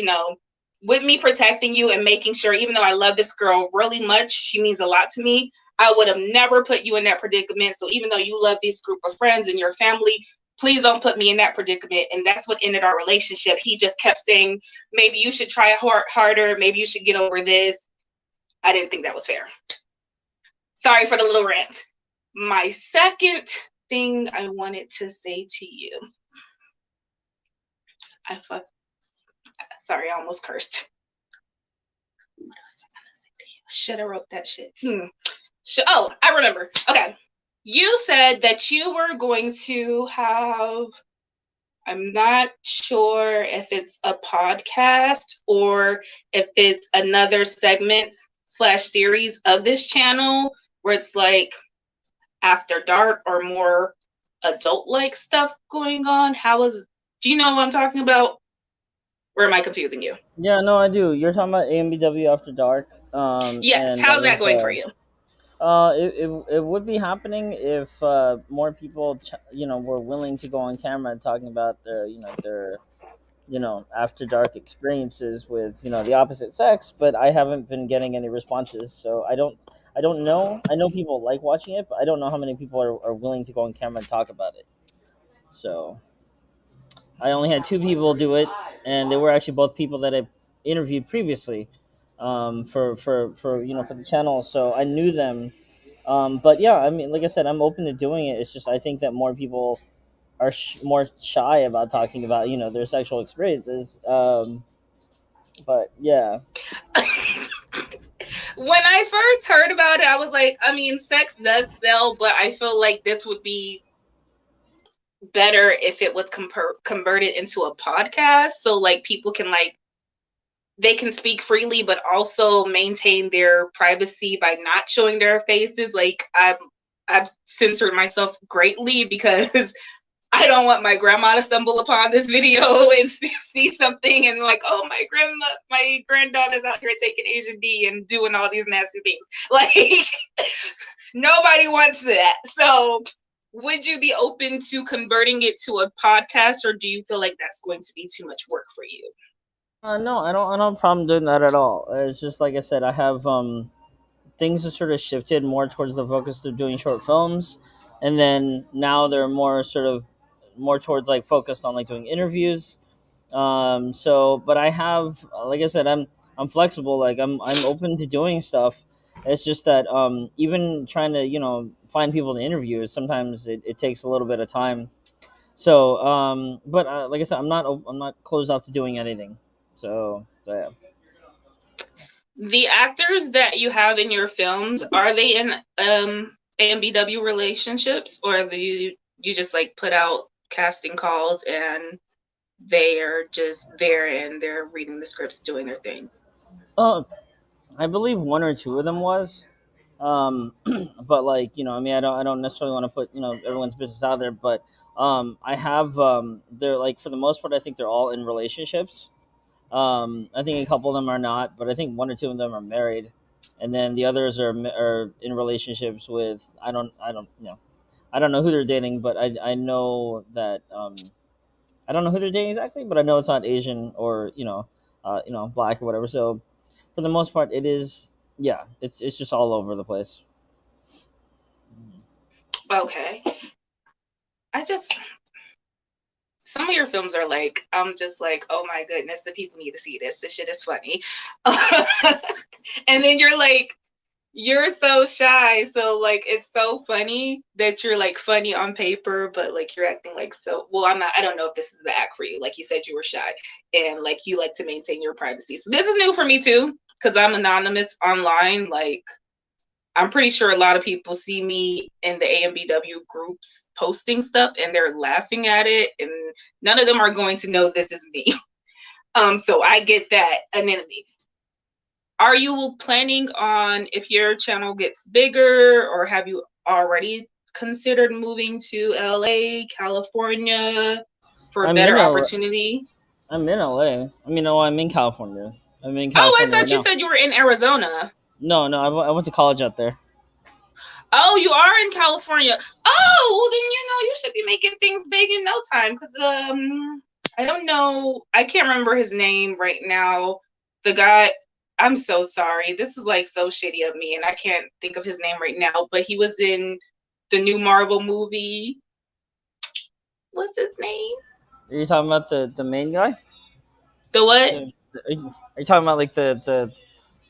with me protecting you and making sure, even though I love this girl really much, she means a lot to me, I would have never put you in that predicament. So even though you love this group of friends and your family, please don't put me in that predicament. And that's what ended our relationship. He just kept saying, maybe you should try harder. Maybe you should get over this. I didn't think that was fair. Sorry for the little rant. My second thing I wanted to say to you, sorry, I almost cursed. Should have wrote that shit. Oh, I remember. Okay. You said that you were going to have, I'm not sure if it's a podcast or if it's another segment / series of this channel where it's like after dark or more adult-like stuff going on. Do you know what I'm talking about? Or am I confusing you? Yeah, no, I do. You're talking about Ambw After Dark. Yes. And that How's that was going for you? it would be happening if more people were willing to go on camera and talking about their after dark experiences with the opposite sex, but I haven't been getting any responses, so I don't know. I know people like watching it, but I don't know how many people are willing to go on camera and talk about it. So I only had two people do it, and they were actually both people that I interviewed previously, for the channel, so I knew them. But yeah, I mean, like I said, I'm open to doing it. It's just I think that more people are more shy about talking about their sexual experiences. But yeah. When I first heard about it, I was like, I mean, sex does sell, but I feel like this would be better if it was converted into a podcast, so like people can they can speak freely but also maintain their privacy by not showing their faces. Like I've censored myself greatly because I don't want my grandma to stumble upon this video and see something and like, oh, my granddaughter's out here taking Asian D and doing all these nasty things. Like nobody wants that. So would you be open to converting it to a podcast, or do you feel like that's going to be too much work for you? No, I don't have a problem doing that at all. It's just like I said, I have things have sort of shifted more towards the focus of doing short films, and then now they're more sort of more towards like focused on like doing interviews. So, but I have, like I said, I'm flexible. Like I'm open to doing stuff. It's just that even trying to find people to interview, sometimes it takes a little bit of time. So but like I said, I'm not closed off to doing anything. So yeah. The actors that you have in your films, are they in AMBW relationships, or do you just like put out casting calls and they are just there and they're reading the scripts, doing their thing? Uh, I believe one or two of them was. But like I mean, I don't necessarily want to put everyone's business out there, but I have they're like for the most part, I think they're all in relationships. I think a couple of them are not, but I think one or two of them are married, and then the others are in relationships with I don't know who they're dating, but I know that I don't know who they're dating exactly, but I know it's not Asian or black or whatever. So for the most part, it is yeah, it's just all over the place. Okay. I just Some of your films are like, I'm just like, oh my goodness, the people need to see this. This shit is funny. And then you're like, you're so shy. So like it's so funny that you're like funny on paper, but like you're acting like so well, I don't know if this is the act for you. Like you said you were shy and like you like to maintain your privacy. So this is new for me too, because I'm anonymous online. Like I'm pretty sure a lot of people see me in the AMBW groups posting stuff and they're laughing at it, and none of them are going to know this is me. So I get that anonymity. Are you planning on, if your channel gets bigger, or have you already considered moving to LA, California for a I'm in better L. opportunity? I'm in LA. I mean, no, I'm in California. I'm in Oh, I California right thought you now. said you were in Arizona. No, no, I went to college out there. Oh, you are in California. Oh, well then you should be making things big in no time. Cause I don't know. I can't remember his name right now. The guy. I'm so sorry. This is like so shitty of me, and I can't think of his name right now. But he was in the new Marvel movie. What's his name? Are you talking about the main guy? The what? Are you talking about like the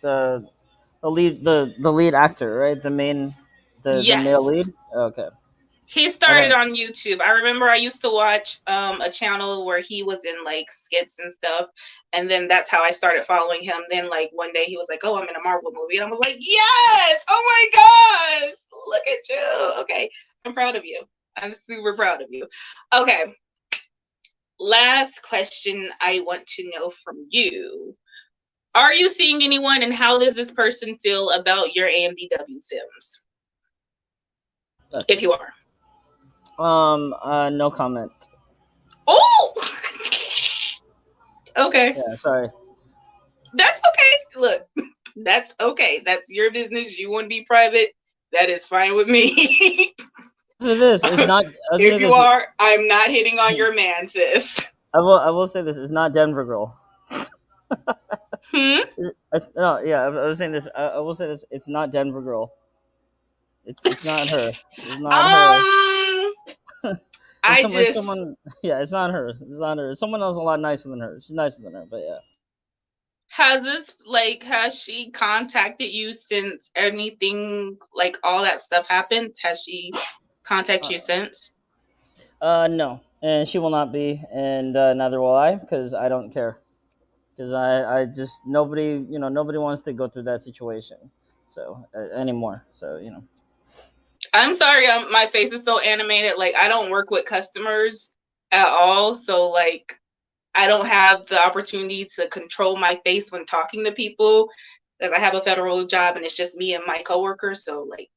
the lead actor, right? The main the male Yes. lead. Okay, He I started don't. on YouTube. I remember I used to watch a channel where he was in like skits and stuff, and then that's how I started following him. Then like one day he was like, "Oh, I'm in a Marvel movie," and I was like, "Yes! Oh my gosh! Look at you!" Okay, I'm proud of you. I'm super proud of you. Okay, last question I want to know from you: are you seeing anyone, and how does this person feel about your AMBW films? If Okay. you are. No comment. Oh. Okay. Yeah, sorry. That's okay. Look, that's okay. That's your business. You want to be private. That is fine with me. This is not. I'll say If you this. are, I'm not hitting on your man, sis. I will say this. It's not Denver girl. Hmm? No, yeah, I was saying this. I will say this. It's not Denver girl. It's not her. It's not her. um, It's I some. It's just someone. Yeah, it's not her. It's not her. It's someone else a lot nicer than her. She's nicer than her. But yeah. has she contacted you since anything like all that stuff happened? Has she contacted you since? No, and she will not be, and neither will I, because I don't care. Because I just nobody wants to go through that situation, so anymore. So I'm sorry, my face is so animated. Like I don't work with customers at all, so like I don't have the opportunity to control my face when talking to people because I have a federal job and it's just me and my coworkers. So like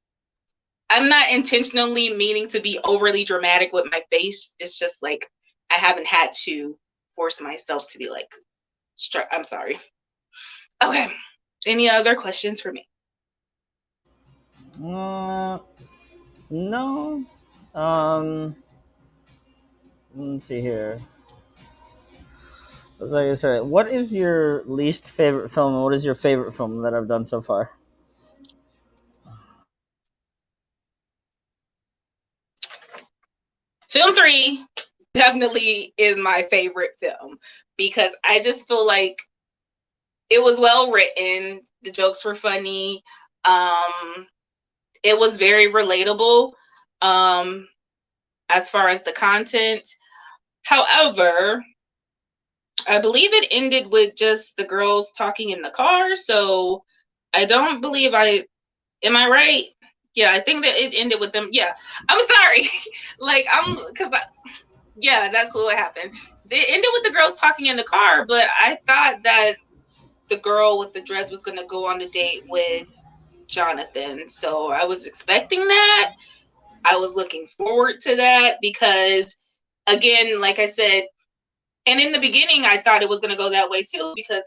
I'm not intentionally meaning to be overly dramatic with my face. It's just like I haven't had to force myself to be like, I'm sorry. Okay. Any other questions for me? uh, no. Um, let's see here. Like I said, what is your least favorite film, and what is your favorite film that I've done so far? Film 3 definitely is my favorite film because I just feel like it was well written. The jokes were funny. Um, it was very relatable um, as far as the content. However, I believe it ended with just the girls talking in the car. So I don't believe I am I right? Yeah, I think that it ended with them. Yeah, I'm sorry. Like yeah, that's what happened. It ended with the girls talking in the car, but I thought that the girl with the dreads was gonna go on a date with Jonathan. So I was expecting that. I was looking forward to that because, again, like I said, and in the beginning, I thought it was gonna go that way too because,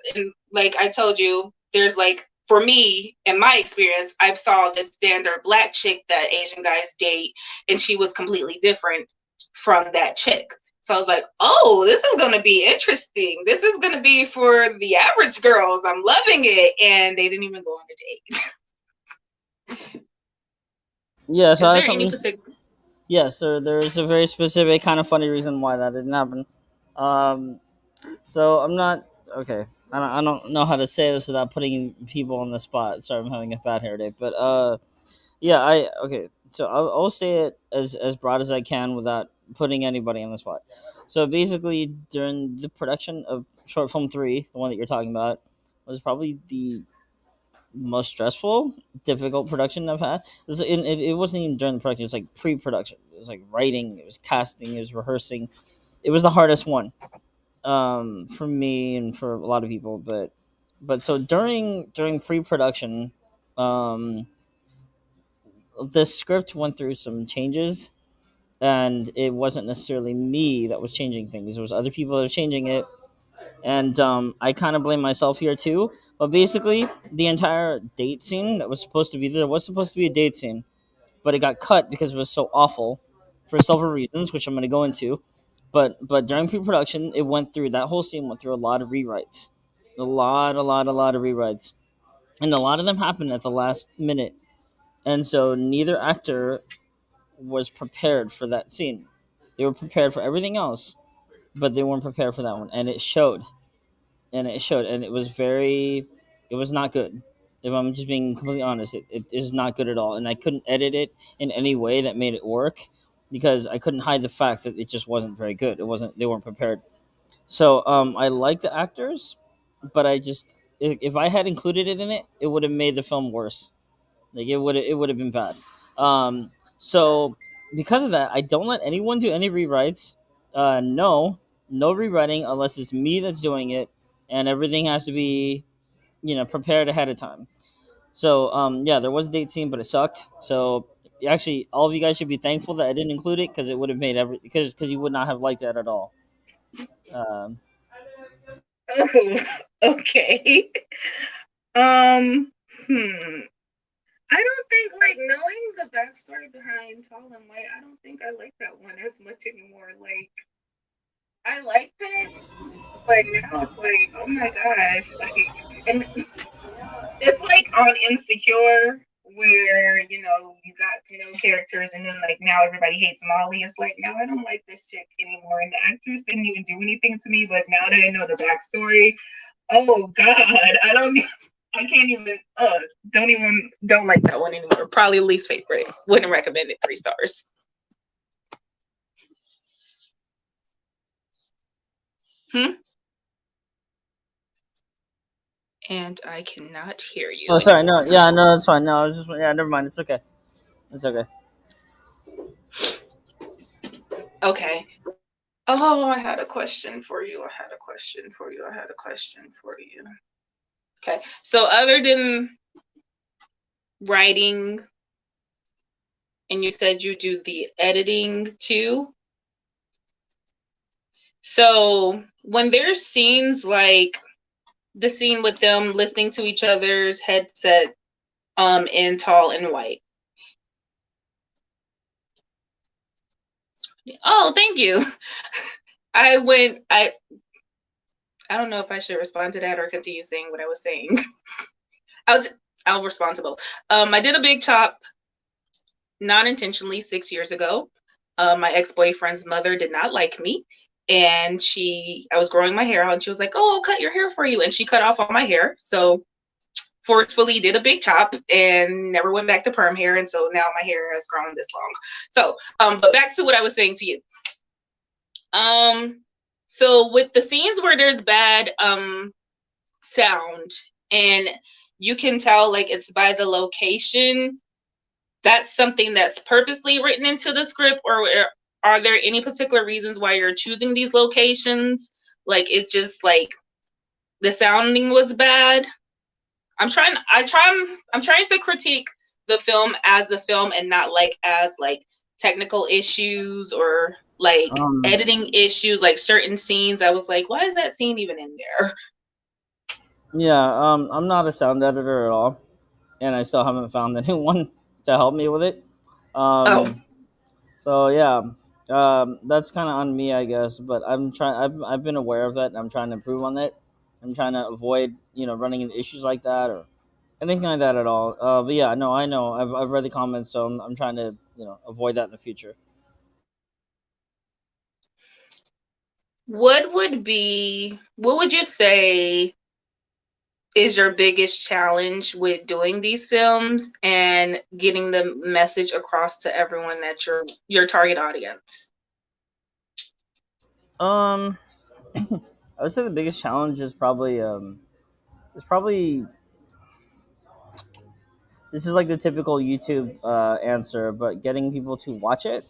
like I told you, there's like for me, in my experience, I've saw this standard black chick that Asian guys date, and she was completely different from that chick. So I was like, oh, this is going to be interesting. This is going to be for the average girls. I'm loving it. And they didn't even go on a date. Yeah, so Is I have there any something. particular? Yes, there is a very specific kind of funny reason why that didn't happen. Um, so I'm not okay. I don't know how to say this without putting people on the spot. Sorry, I'm having a bad hair day, but yeah, I okay. So I'll say it as broad as I can without putting anybody on the spot. So basically, during the production of short film 3, the one that you're talking about, was probably the most stressful, difficult production I've had. It wasn't even during the production; it was like pre-production. It was like writing, it was casting, it was rehearsing. It was the hardest one for me and for a lot of people. But so during pre-production, um, the script went through some changes, and it wasn't necessarily me that was changing things. It was other people that were changing it, and I kind of blame myself here too. But basically, the entire date scene that was supposed to be there was supposed to be a date scene. but it got cut because it was so awful for several reasons, which I'm going to go into. But during pre-production, it went through that whole scene went through a lot of rewrites, a lot of rewrites, and a lot of them happened at the last minute, and so neither actor was prepared for that scene. They were prepared for everything else, but they weren't prepared for that one, and it showed. And it was very, it was not good. If I'm just being completely honest, it is not good at all, and I couldn't edit it in any way that made it work because I couldn't hide the fact that it just wasn't very good. It wasn't. They weren't prepared. So I like the actors, but I just if I had included it in it, it would have made the film worse. Like it would have been bad. So because of that, I don't let anyone do any rewrites. No, no rewriting unless it's me that's doing it, and everything has to be prepared ahead of time. So yeah, there was a date scene, but it sucked. So actually, all of you guys should be thankful that I didn't include it because it would have made because you would not have liked that at all. Um, Oh, okay. Um, hmm. I don't think like knowing the backstory behind Tall and White. I don't think I like that one as much anymore. Like I liked it, but now it's like, oh my gosh, like, and it's like on Insecure where you got to know characters and then like now everybody hates Molly. It's like now I don't like this chick anymore, and the actors didn't even do anything to me. But now that I know the backstory, oh god, I don't. I can't even. Don't like that one anymore. Probably least favorite. Wouldn't recommend it. 3 stars. Hmm. And I cannot hear you oh, sorry. No, anymore. yeah, no, that's fine. No, I was just yeah. Never mind. It's okay. It's okay. Okay. Oh, I had a question for you. I had a question for you. I had a question for you. Okay. So other than writing, and you said you do the editing too. So when there's scenes like the scene with them listening to each other's headset in Tall and White. Oh, thank you. I don't know if I should respond to that or continue saying what I was saying. I'll I'll respond to both. I did a big chop not intentionally 6 years ago. My ex-boyfriend's mother did not like me, and I was growing my hair out, and she was like, "Oh, I'll cut your hair for you," and she cut off all my hair. So forcefully did a big chop and never went back to perm hair, and so now my hair has grown this long. So, but back to what I was saying to you. So with the scenes where there's bad sound and you can tell like it's by the location, that's something that's purposely written into the script, or are there any particular reasons why you're choosing these locations? Like it's just like the sounding was bad. I'm trying to critique the film as the film and not like as like technical issues or like Um, editing issues, like certain scenes. I was like, why is that scene even in there? yeah, I'm not a sound editor at all, and I still haven't found anyone to help me with it. Oh, Um, so yeah, that's kind of on me, I guess. But I'm trying. I've been aware of that. And I'm trying to improve on that. I'm trying to avoid running into issues like that or anything like that at all. But yeah, no, I know. I've read the comments, so I'm trying to avoid that in the future. what would you say is your biggest challenge with doing these films and getting the message across to everyone that your target audience? Um, I would say the biggest challenge is probably this is like the typical YouTube answer, but getting people to watch it.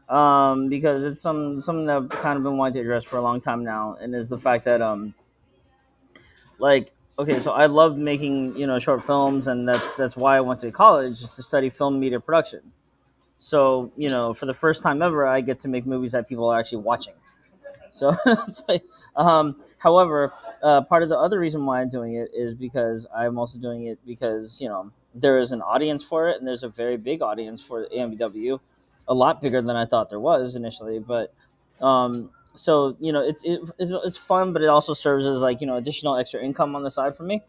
Because it's something that I've kind of been wanting to address for a long time now, and is the fact that like okay, so I love making short films, and that's why I went to college is to study film media production. So for the first time ever, I get to make movies that people are actually watching. So, it's like, however, part of the other reason why I'm doing it is because I'm also doing it because there is an audience for it, and there's a very big audience for Ambw, a lot bigger than I thought there was initially. But so it's fun, but it also serves as like additional extra income on the side for me.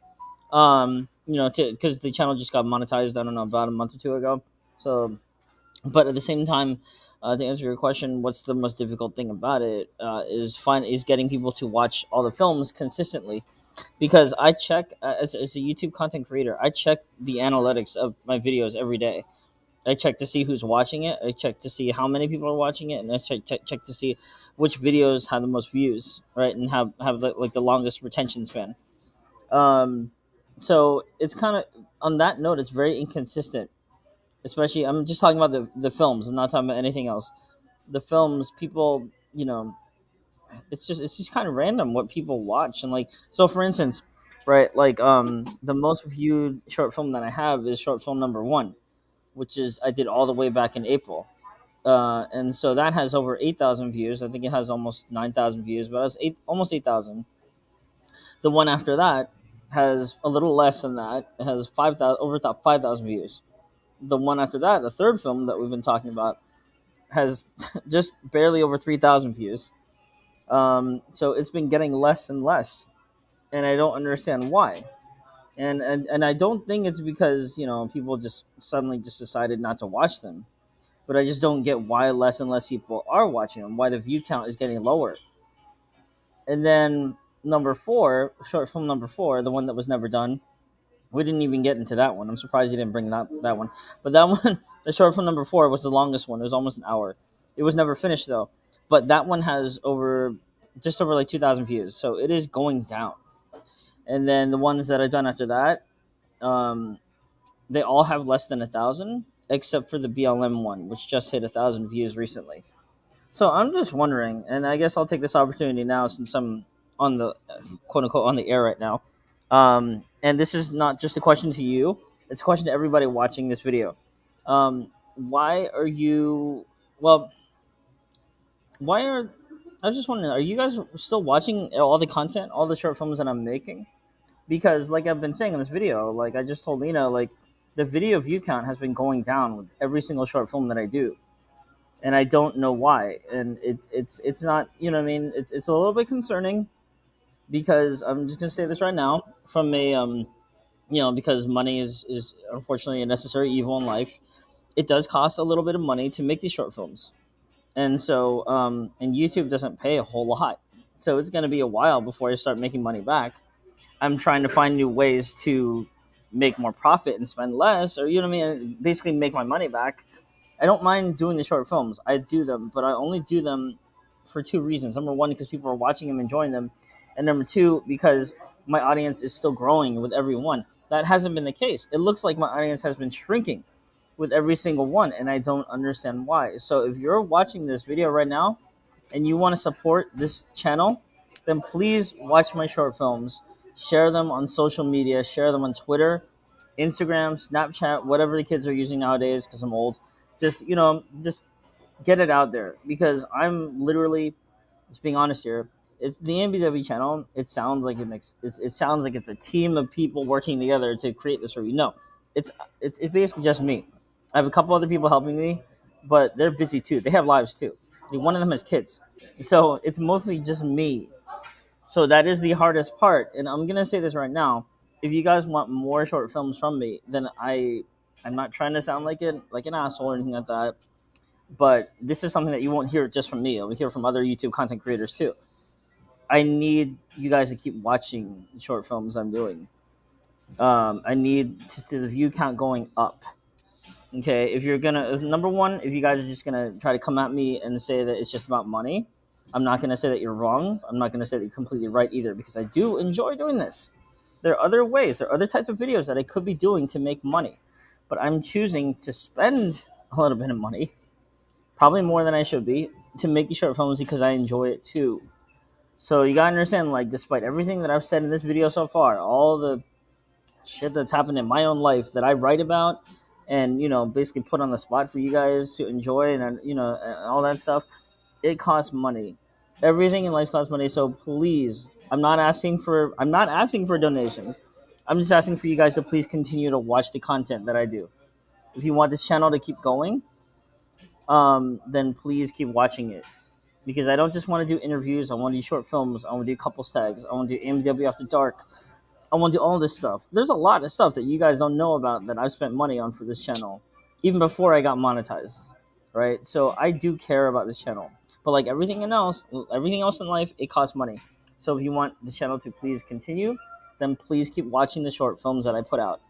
Because the channel just got monetized. I don't know, about a month or two ago. So, but at the same time, to answer your question, what's the most difficult thing about it is getting people to watch all the films consistently, because I check as a YouTube content creator, I check the analytics of my videos every day. I check to see who's watching it. I check to see how many people are watching it, and I check to see which videos have the most views, right, and have like the longest retention span. Um, so it's kind of, on that note, it's very inconsistent. Especially, I'm just talking about the films, and not talking about anything else. The films, people, it's just kind of random what people watch, and like, so for instance, right, like the most viewed short film that I have is short film number one, which is I did all the way back in April. And so that has over 8,000 views. I think it has almost 9,000 views, but it's almost 8,000. The one after that has a little less than that. It has 5,000, over top 5,000 views. The one after that, the third film that we've been talking about, has just barely over 3,000 views. So it's been getting less and less, and I don't understand why. And I don't think it's because people just suddenly just decided not to watch them, but I just don't get why less and less people are watching them. Why the view count is getting lower. And then number four, short film number four, the one that was never done. We didn't even get into that one. I'm surprised you didn't bring that one. But that one, the short film number four, was the longest one. It was almost an hour. It was never finished though. But that one has just over like 2,000 views. So it is going down. And then the ones that I've done after that, um, they all have less than 1,000, except for the BLM one, which just hit 1,000 views recently. So I'm just wondering, and I guess I'll take this opportunity now since I'm on the quote unquote on the air right now. And this is not just a question to you; it's a question to everybody watching this video. Why are you? Well, why are? I was just wondering, are you guys still watching all the content, all the short films that I'm making? Because, like I've been saying in this video, like I just told Lena, like the video view count has been going down with every single short film that I do, and I don't know why. And it's not, what I mean, it's a little bit concerning, because I'm just gonna say this right now from a because money is unfortunately a necessary evil in life. It does cost a little bit of money to make these short films, and so and YouTube doesn't pay a whole lot, so it's gonna be a while before I start making money back. I'm trying to find new ways to make more profit and spend less, or I mean, basically make my money back. I don't mind doing the short films. I do them, but I only do them for two reasons. Number one, because people are watching them, enjoying them, and number two, because my audience is still growing with every one. That hasn't been the case. It looks like my audience has been shrinking with every single one, and I don't understand why. So if you're watching this video right now and you want to support this channel, then please watch my short films, share them on social media, share them on Twitter, Instagram, Snapchat, whatever the kids are using nowadays, because I'm old. Just get it out there, because I'm literally, just being honest here. It's the MBW channel. It sounds like it sounds like it's a team of people working together to create this review. No, it's it's basically just me. I have a couple other people helping me, but they're busy too. They have lives too. One of them has kids, so it's mostly just me. So that is the hardest part. And I'm gonna say this right now: if you guys want more short films from me, then I'm not trying to sound like an asshole or anything like that. But this is something that you won't hear just from me. You'll hear from other YouTube content creators too. I need you guys to keep watching the short films I'm doing. I need to see the view count going up. Okay, if you're gonna, number one, if you guys are just gonna try to come at me and say that it's just about money, I'm not gonna say that you're wrong. I'm not gonna say that you're completely right either, because I do enjoy doing this. There are other ways, there are other types of videos that I could be doing to make money, but I'm choosing to spend a little bit of money, probably more than I should be, to make these short films because I enjoy it too. So you gotta understand, like, despite everything that I've said in this video so far, all the shit that's happened in my own life that I write about and basically put on the spot for you guys to enjoy, and and all that stuff, it costs money. Everything in life costs money. So please, I'm not asking for donations. I'm just asking for you guys to please continue to watch the content that I do. If you want this channel to keep going, then please keep watching it, because I don't just want to do interviews. I want to do short films. I want to do couple tags. I want to do Ambw After Dark. I want to do all this stuff. There's a lot of stuff that you guys don't know about that I've spent money on for this channel, even before I got monetized, right? So I do care about this channel. But like everything else in life, it costs money. So if you want the channel to please continue, then please keep watching the short films that I put out,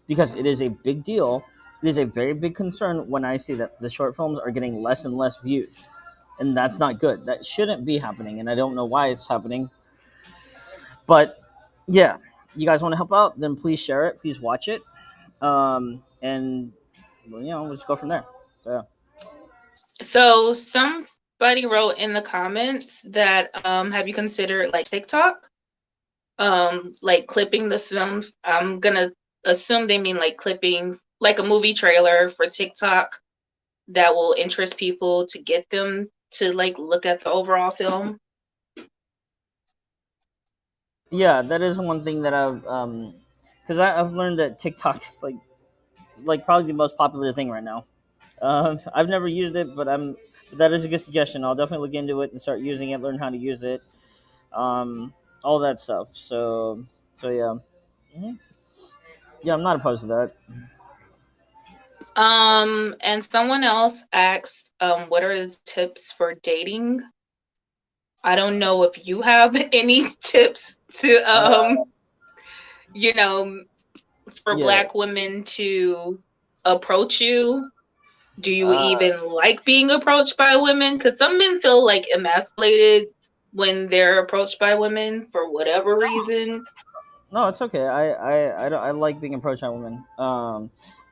because it is a big deal. It is a very big concern when I see that the short films are getting less and less views, and that's not good. That shouldn't be happening, and I don't know why it's happening. But yeah, you guys want to help out, then please share it, please watch it, and we'll just go from there. So yeah. So somebody wrote in the comments that have you considered like TikTok? Like clipping the films. I'm gonna assume they mean like clipping like a movie trailer for TikTok that will interest people to get them to like look at the overall film. Yeah, that is one thing that because I've learned that TikTok is like probably the most popular thing right now. I've never used it, but that is a good suggestion. I'll definitely look into it and start using it, learn how to use it, um, all that stuff. So yeah. Mhm. Yeah, I'm not opposed to that. And someone else asked, what are the tips for dating? I don't know if you have any tips to Uh, you know, for yeah. Black women to approach you. Do you Uh, even like being approached by women? Because some men feel like emasculated when they're approached by women for whatever reason. no, it's okay. I like being approached by women.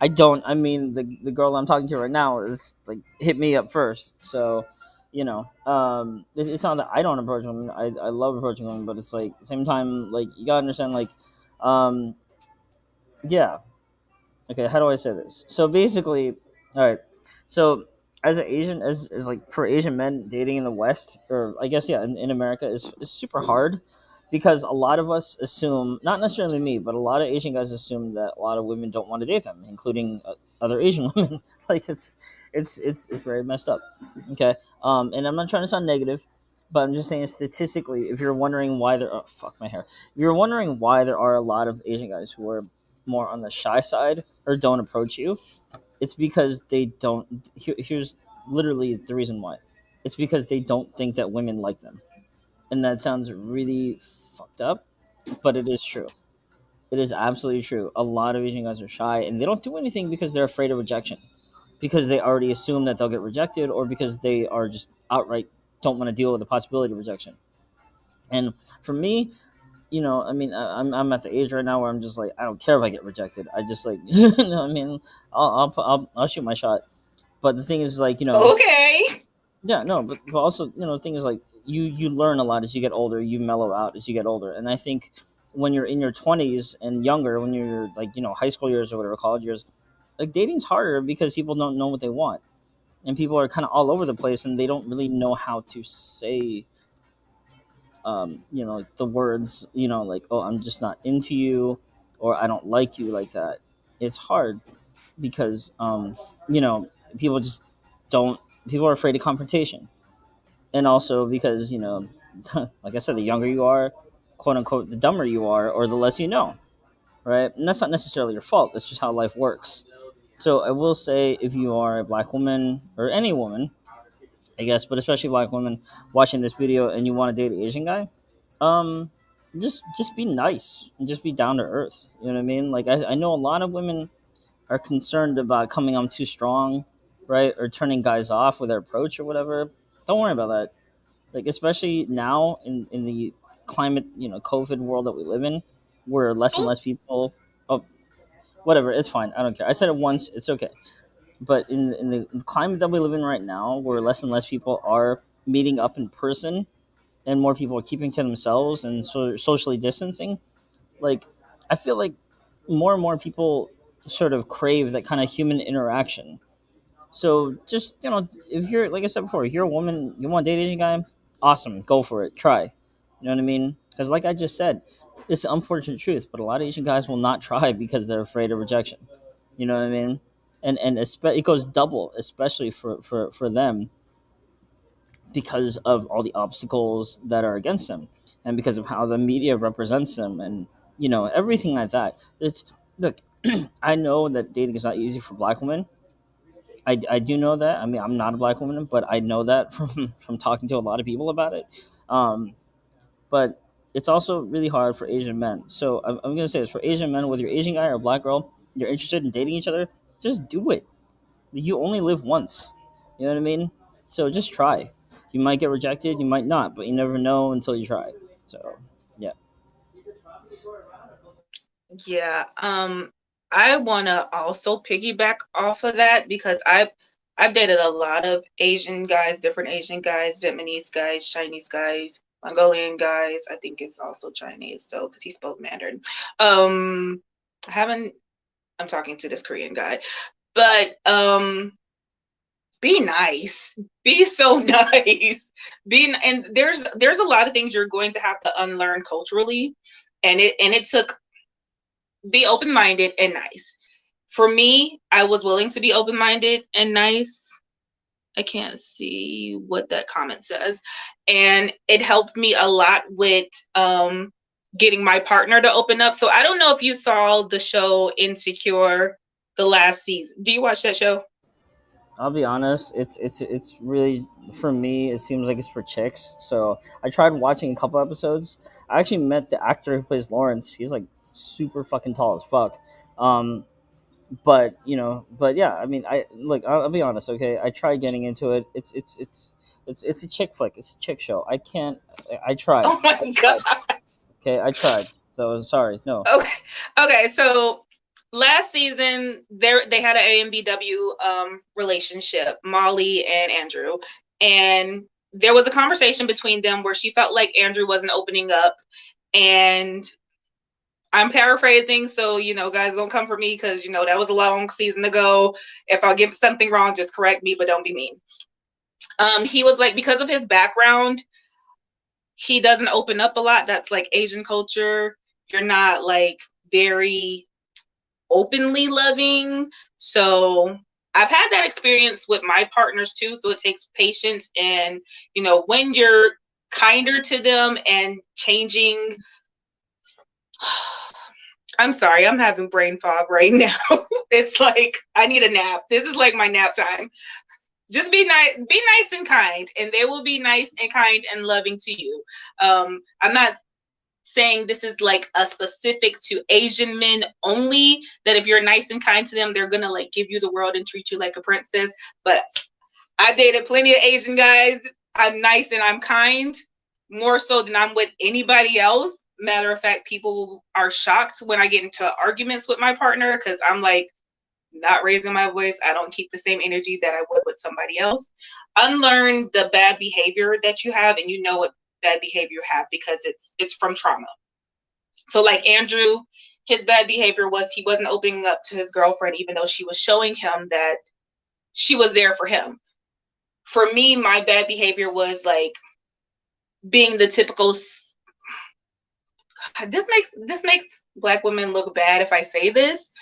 I don't. I mean, the girl I'm talking to right now is like hit me up first. So, it's not that I don't approach women. I love approaching women, but it's like at the same time, like you gotta understand, like, um, yeah, okay, how do I say this? So basically, all right. So as an Asian, as like for Asian men dating in the West, or I guess yeah, in America is super hard, because a lot of us assume, not necessarily me, but a lot of Asian guys assume that a lot of women don't want to date them, including other Asian women. Like it's very messed up. Okay, and I'm not trying to sound negative, but I'm just saying statistically, if you're wondering why there, oh fuck my hair, if you're wondering why there are a lot of Asian guys who are more on the shy side or don't approach you, it's because they don't. Here's literally the reason why. It's because they don't think that women like them, and that sounds really fucked up, but it is true. It is absolutely true. A lot of Asian guys are shy, and they don't do anything because they're afraid of rejection, because they already assume that they'll get rejected, or because they are just outright don't want to deal with the possibility of rejection. And for me, I mean, I'm at the age right now where I'm just like, I don't care if I get rejected. I just like, I mean, I'll shoot my shot. But the thing is, like, Okay. yeah, no, but also, the thing is, like, you learn a lot as you get older. You mellow out as you get older, and I think when you're in your 20s and younger, when you're like, high school years or whatever, college years, like dating's harder because people don't know what they want, and people are kind of all over the place, and they don't really know how to say like the words, like, oh, I'm just not into you, or I don't like you like that. It's hard because, people just don't, people are afraid of confrontation. And also because, like I said, the younger you are, quote unquote, the dumber you are, or the less you know, right? And that's not necessarily your fault. That's just how life works. So I will say, if you are a black woman or any woman, I guess, but especially black women watching this video and you want to date an Asian guy, um, just be nice and just be down to earth. You know what I mean? Like I know a lot of women are concerned about coming on too strong, right, or turning guys off with their approach or whatever. Don't worry about that. Like especially now in the climate, COVID world that we live in, where less and Oh, less people. Oh, whatever, it's fine. I don't care. I said it once. It's okay. But in the climate that we live in right now, where less and less people are meeting up in person, and more people are keeping to themselves and socially distancing, like I feel like more and more people sort of crave that kind of human interaction. So just, if you're, like I said before, if you're a woman, you want to date an Asian guy, awesome, go for it, try. You know what I mean? Because like I just said, It's the unfortunate truth, but a lot of Asian guys will not try because they're afraid of rejection. You know what I mean? And it goes double, especially for them, because of all the obstacles that are against them, and because of how the media represents them, and everything like that. It's Look, I know that dating is not easy for Black women. I do know that. I mean, I'm not a Black woman, but I know that from talking to a lot of people about it. Um, but it's also really hard for Asian men. So I'm gonna say this: for Asian men, whether you're Asian guy or a Black girl, you're interested in dating each other, just do it. You only live once. You know what I mean? So just try. You might get rejected, you might not, but you never know until you try. So yeah. Yeah, I want to also piggyback off of that because I've dated a lot of Asian guys, different Asian guys, Vietnamese guys, Chinese guys, Mongolian guys. I think it's also Chinese though because he spoke Mandarin. I haven't. I'm talking to this Korean guy, but be nice, be so nice, and there's a lot of things you're going to have to unlearn culturally, and it took be open-minded and nice. For me, I was willing to be open-minded and nice. I can't see what that comment says. And it helped me a lot with getting my partner to open up. So I don't know if you saw the show Insecure, the last season. Do you watch that show? I'll be honest, it's really, for me, it seems like it's for chicks. So I tried watching a couple episodes. I actually met the actor who plays Lawrence. He's like super fucking tall as fuck. Um, but yeah, I mean, I'll be honest, okay. I tried getting into it. It's a chick flick. It's a chick show. I can't. I tried. Oh my I god. tried. Okay, I tried. So sorry. No. Okay. Okay, so last season they had an Ambw relationship, Molly and Andrew, and there was a conversation between them where she felt like Andrew wasn't opening up, and I'm paraphrasing, so guys, don't come for me because that was a long season ago. If I get something wrong, just correct me, but don't be mean. He was like, because of his background, he doesn't open up a lot. That's like Asian culture. You're not like very openly loving. So I've had that experience with my partners too. So it takes patience, and when you're kinder to them and changing. I'm sorry, I'm having brain fog right now. It's like I need a nap. This is like my nap time. Just be nice and kind, and they will be nice and kind and loving to you. I'm not saying this is like a specific to Asian men only, that if you're nice and kind to them, they're gonna like give you the world and treat you like a princess. But I dated plenty of Asian guys. I'm nice and I'm kind, more so than I'm with anybody else. Matter of fact, people are shocked when I get into arguments with my partner because I'm like not raising my voice. I don't keep the same energy that I would with somebody else. Unlearn the bad behavior that you have, and you know what bad behavior you have because it's from trauma. So like Andrew, his bad behavior was he wasn't opening up to his girlfriend, even though she was showing him that she was there for him. For me, my bad behavior was like being the typical. This makes Black women look bad if I say this,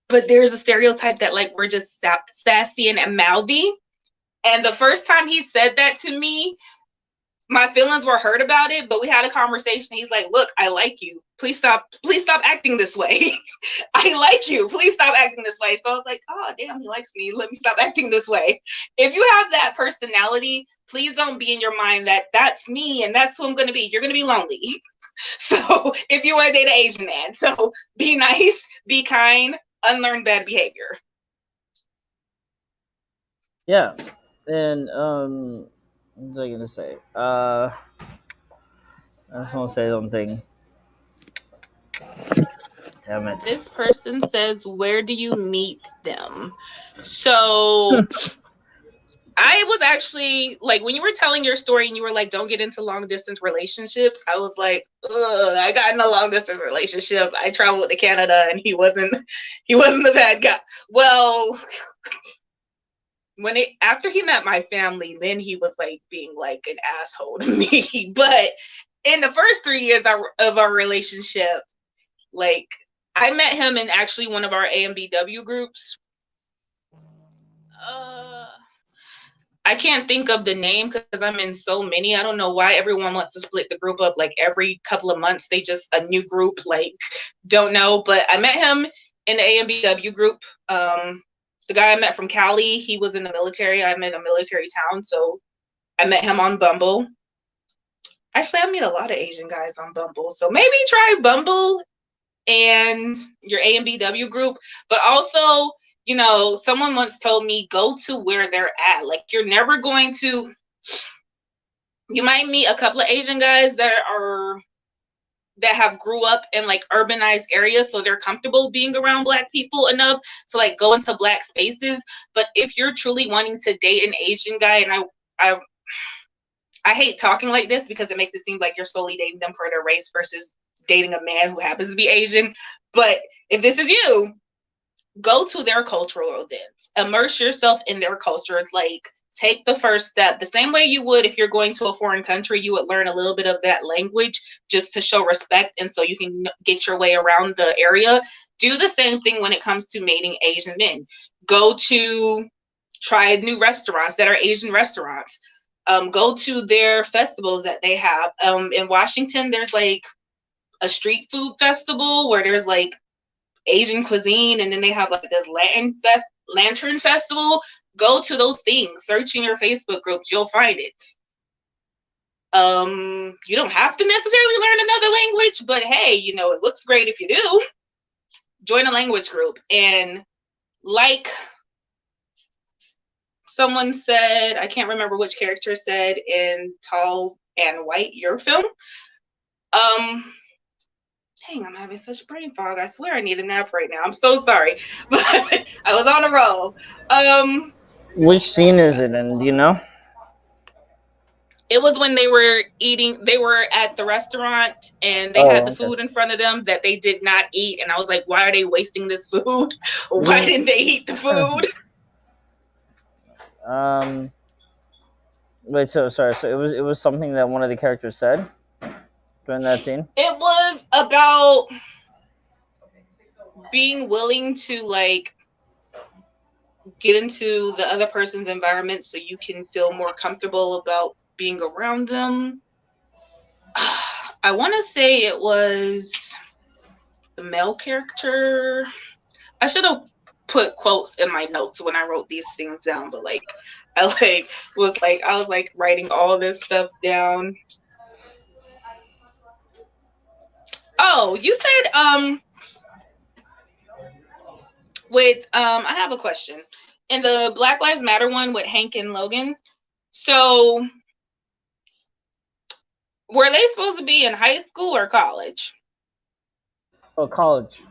but there's a stereotype that like we're just sassy and mouthy. And the first time he said that to me, my feelings were hurt about it, but we had a conversation. He's like, look, I like you. Please stop acting this way. I like you. Please stop acting this way. So I was like, oh, damn, he likes me. Let me stop acting this way. If you have that personality, please don't be in your mind that that's me and that's who I'm going to be. You're going to be lonely. So if you want to date an Asian man, so be nice, be kind, unlearn bad behavior. Yeah, and what was I gonna say? I just want to say something. Damn it. This person says, where do you meet them? So I was actually like, when you were telling your story and you were like, don't get into long distance relationships, I was like, ugh, I got in a long distance relationship. I traveled to Canada and he wasn't the bad guy. Well, after he met my family, then he was like being like an asshole to me. But in the first 3 years of our relationship, like I met him in actually one of our Ambw groups. I can't think of the name because I'm in so many. I don't know why everyone wants to split the group up like every couple of months. They just a new group, like don't know. But I met him in the Ambw group. The guy I met from Cali, he was in the military. I'm in a military town, so I met him on Bumble. Actually, I meet a lot of Asian guys on Bumble, so maybe try Bumble and your Ambw group. But also, you know, someone once told me go to where they're at. Like you're never going to. You might meet a couple of Asian guys that have grew up in like urbanized areas, so they're comfortable being around Black people enough to like go into Black spaces. But if you're truly wanting to date an Asian guy, and I hate talking like this because it makes it seem like you're solely dating them for their race versus dating a man who happens to be Asian. But if this is you, go to their cultural events, immerse yourself in their culture, like take the first step the same way you would if you're going to a foreign country. You would learn a little bit of that language just to show respect and so you can get your way around the area. Do the same thing when it comes to mating Asian men. Go to try new restaurants that are Asian restaurants. Go to their festivals that they have. In Washington, there's like a street food festival where there's like Asian cuisine, and then they have like this lantern festival. Go to those things. Search in your Facebook groups, you'll find it. You don't have to necessarily learn another language, but hey, you know, it looks great if you do. Join a language group. And like someone said, I can't remember which character said in Tall and White, your film. Dang, I'm having such brain fog. I swear I need a nap right now. I'm so sorry. But I was on a roll. Which scene is it in? Do you know? It was when they were at the restaurant and they had Oh, the okay. food in front of them that they did not eat. And I was like, why are they wasting this food? Why didn't they eat the food? Um. Wait. So sorry. So it was something that one of the characters said during that scene. It was about being willing to like get into the other person's environment so you can feel more comfortable about being around them. I want to say it was the male character. I should have put quotes in my notes when I wrote these things down, but like I was writing all this stuff down. Oh, you said I have a question. In the Black Lives Matter one with Hank and Logan, so were they supposed to be in high school or college? Oh, college.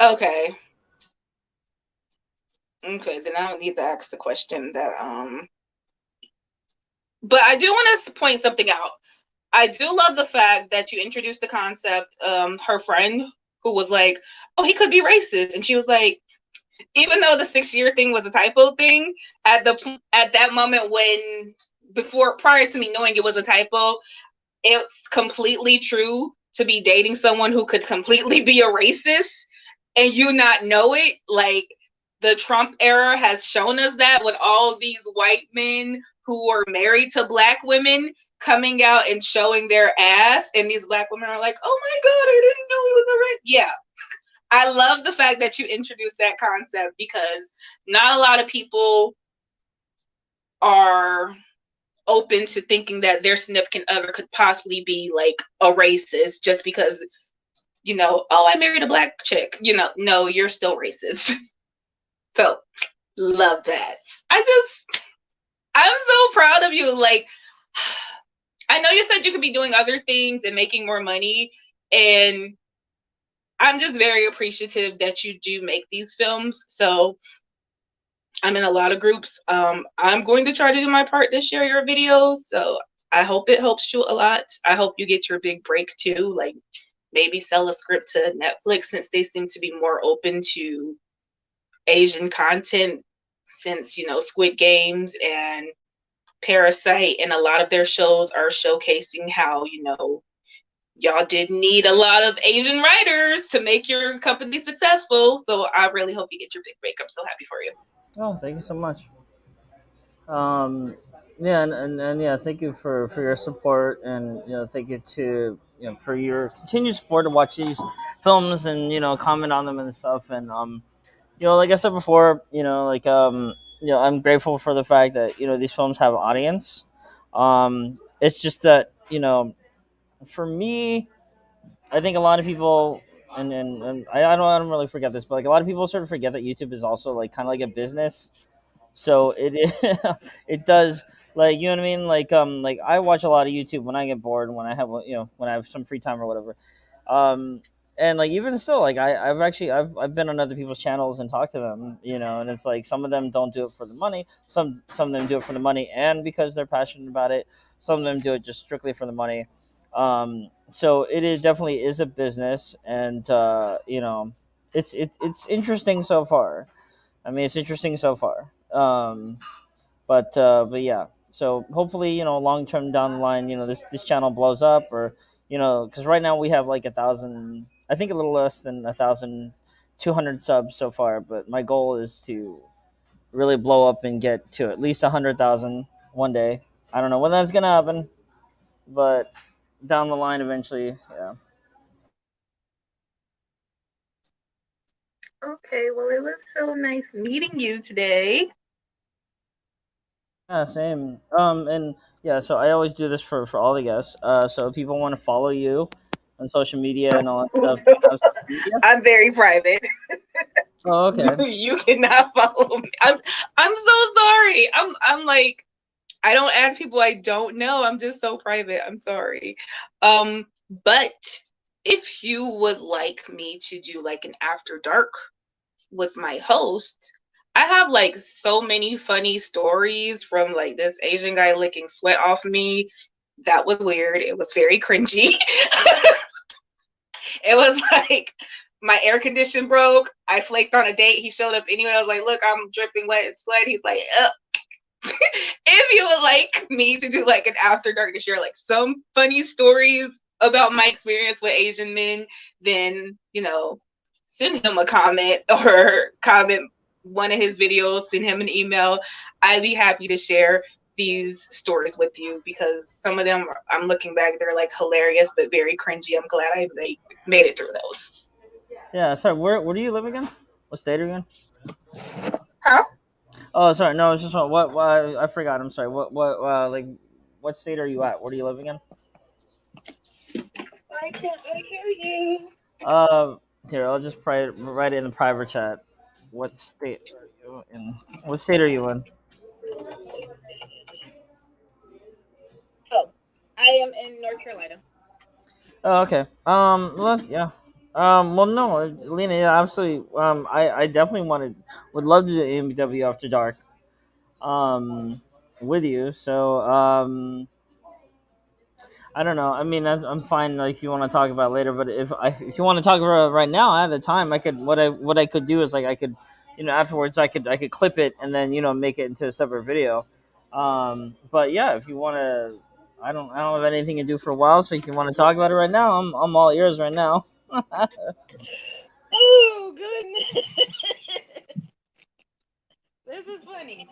Okay. Okay, then I don't need to ask the question that but I do want to point something out. I do love the fact that you introduced the concept, her friend who was like, oh, he could be racist. And she was like, even though the 6-year thing was a typo thing, at that moment prior to me knowing it was a typo, it's completely true to be dating someone who could completely be a racist and you not know it. Like the Trump era has shown us that with all these white men who are married to Black women coming out and showing their ass, and these Black women are like, oh my God, I didn't know he was a racist. Yeah. I love the fact that you introduced that concept because not a lot of people are open to thinking that their significant other could possibly be like a racist just because, you know, oh, I married a Black chick. You know, no, you're still racist. So love that. I'm so proud of you. Like, I know you said you could be doing other things and making more money, and I'm just very appreciative that you do make these films. So I'm in a lot of groups. I'm going to try to do my part to share your videos. So I hope it helps you a lot. I hope you get your big break too. Like maybe sell a script to Netflix since they seem to be more open to Asian content since, you know, Squid Games and Parasite and a lot of their shows are showcasing how, y'all did need a lot of Asian writers to make your company successful. So I really hope you get your big break. I'm so happy for you. Oh, thank you so much. Um, yeah, and yeah, thank you for your support, and thank you to for your continued support to watch these films and comment on them and stuff. And like I said before, I'm grateful for the fact that these films have audience. It's just that for me, I think a lot of people. And I don't really forget this, but like a lot of people sort of forget that YouTube is also like kind of like a business, so it does, like, you know what I mean, like I watch a lot of YouTube when I get bored, when I have when I have some free time or whatever. um and like even still, like I've been on other people's channels and talked to them, and it's like some of them don't do it for the money, some of them do it for the money and because they're passionate about it, some of them do it just strictly for the money. So it is definitely is a business, and it's interesting so far. I mean, it's interesting so far. But yeah. So hopefully, long term down the line, this channel blows up, or because right now we have like 1,000, I think a little less than 1,200 subs so far. But my goal is to really blow up and get to at least 100,000 one day. I don't know when that's gonna happen, but down the line eventually. Yeah. Okay, well, it was so nice meeting you today. Yeah, same. And yeah, so I always do this for all the guests. So if people want to follow you on social media and all that stuff, do you have social media? I'm very private. Oh, okay. You cannot follow me. I'm so sorry. I'm like, I don't add people I don't know. I'm just so private. I'm sorry. Um, but if you would like me to do like an after dark with my host, I have like so many funny stories from like this Asian guy licking sweat off me. That was weird. It was very cringy. It was like my air condition broke. I flaked on a date. He showed up anyway. I was like, look, I'm dripping wet and sweat. He's like, if you would like me to do like an after dark to share like some funny stories about my experience with Asian men, then send him a comment or comment one of his videos, send him an email. I'd be happy to share these stories with you because some of them, I'm looking back, they're like hilarious but very cringy. I'm glad I made it through those. Yeah. Sorry. Where do you live again? What state are you in? Huh? Oh, sorry. No, it's just what I forgot. I'm sorry. Like what state are you at? Where are you living in? Why can't I hear you? Here, I'll just write it in the private chat. What state are you in? What state are you in? Oh, I am in North Carolina. Oh, okay. Well, that's yeah. Well, no, Lena, yeah, absolutely. I definitely would love to do AMW After Dark. With you. So, I don't know. I mean, I'm fine. Like, if you want to talk about it later, but if you want to talk about it right now, I have the time. I could what I could do is like I could, afterwards I could clip it and then make it into a separate video. But yeah, if you want to, I don't have anything to do for a while, so if you want to talk about it right now, I'm all ears right now. Oh goodness. This is funny.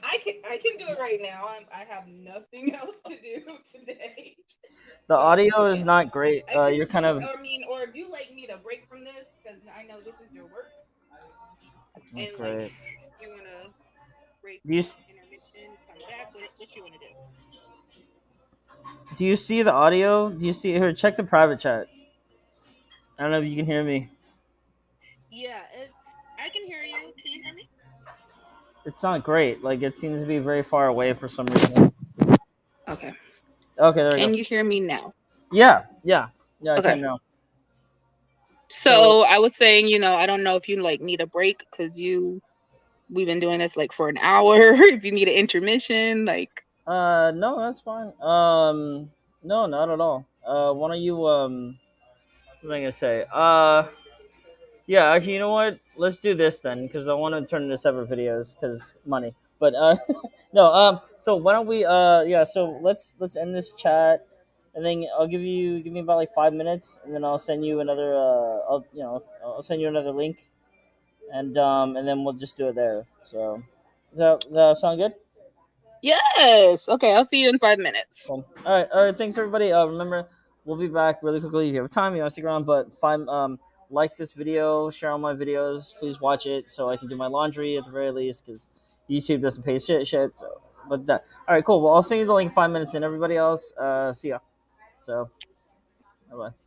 I can do it right now. I have nothing else to do today. The So audio is yeah, not great. I can You're do. kind of I mean, or if you like me to break from this, because I know this is your work, not and like great. you wanna break Do you intermission, come back. What you wanna do? do you see the audio? Do you see here? Check the private chat. I don't know if you can hear me. Yeah, it's. I can hear you. Can you hear me? It's not great. Like it seems to be very far away for some reason. Okay. Okay, there we go. Can you hear me now? Yeah, yeah, yeah. I Okay. can now. So, So I was saying, I don't know if you like need a break because we've been doing this like for an hour. If you need an intermission, like. no, that's fine. No, not at all. Why don't you what am I gonna say? Yeah, actually, you know what? Let's do this then, because I want to turn into separate videos, because money. But no. So why don't we? Yeah. So let's end this chat, and then I'll give me about like 5 minutes, and then I'll send you another. I'll send you another link, and then we'll just do it there. So does that sound good? Yes. Okay, I'll see you in 5 minutes. Cool. All right. Thanks everybody. Remember, we'll be back really quickly if you have time. You want to stick around, but find like this video, share all my videos. Please watch it so I can do my laundry at the very least because YouTube doesn't pay shit. So, but that. All right, cool. Well, I'll send you the link in 5 minutes, and everybody else, see ya. So, bye bye.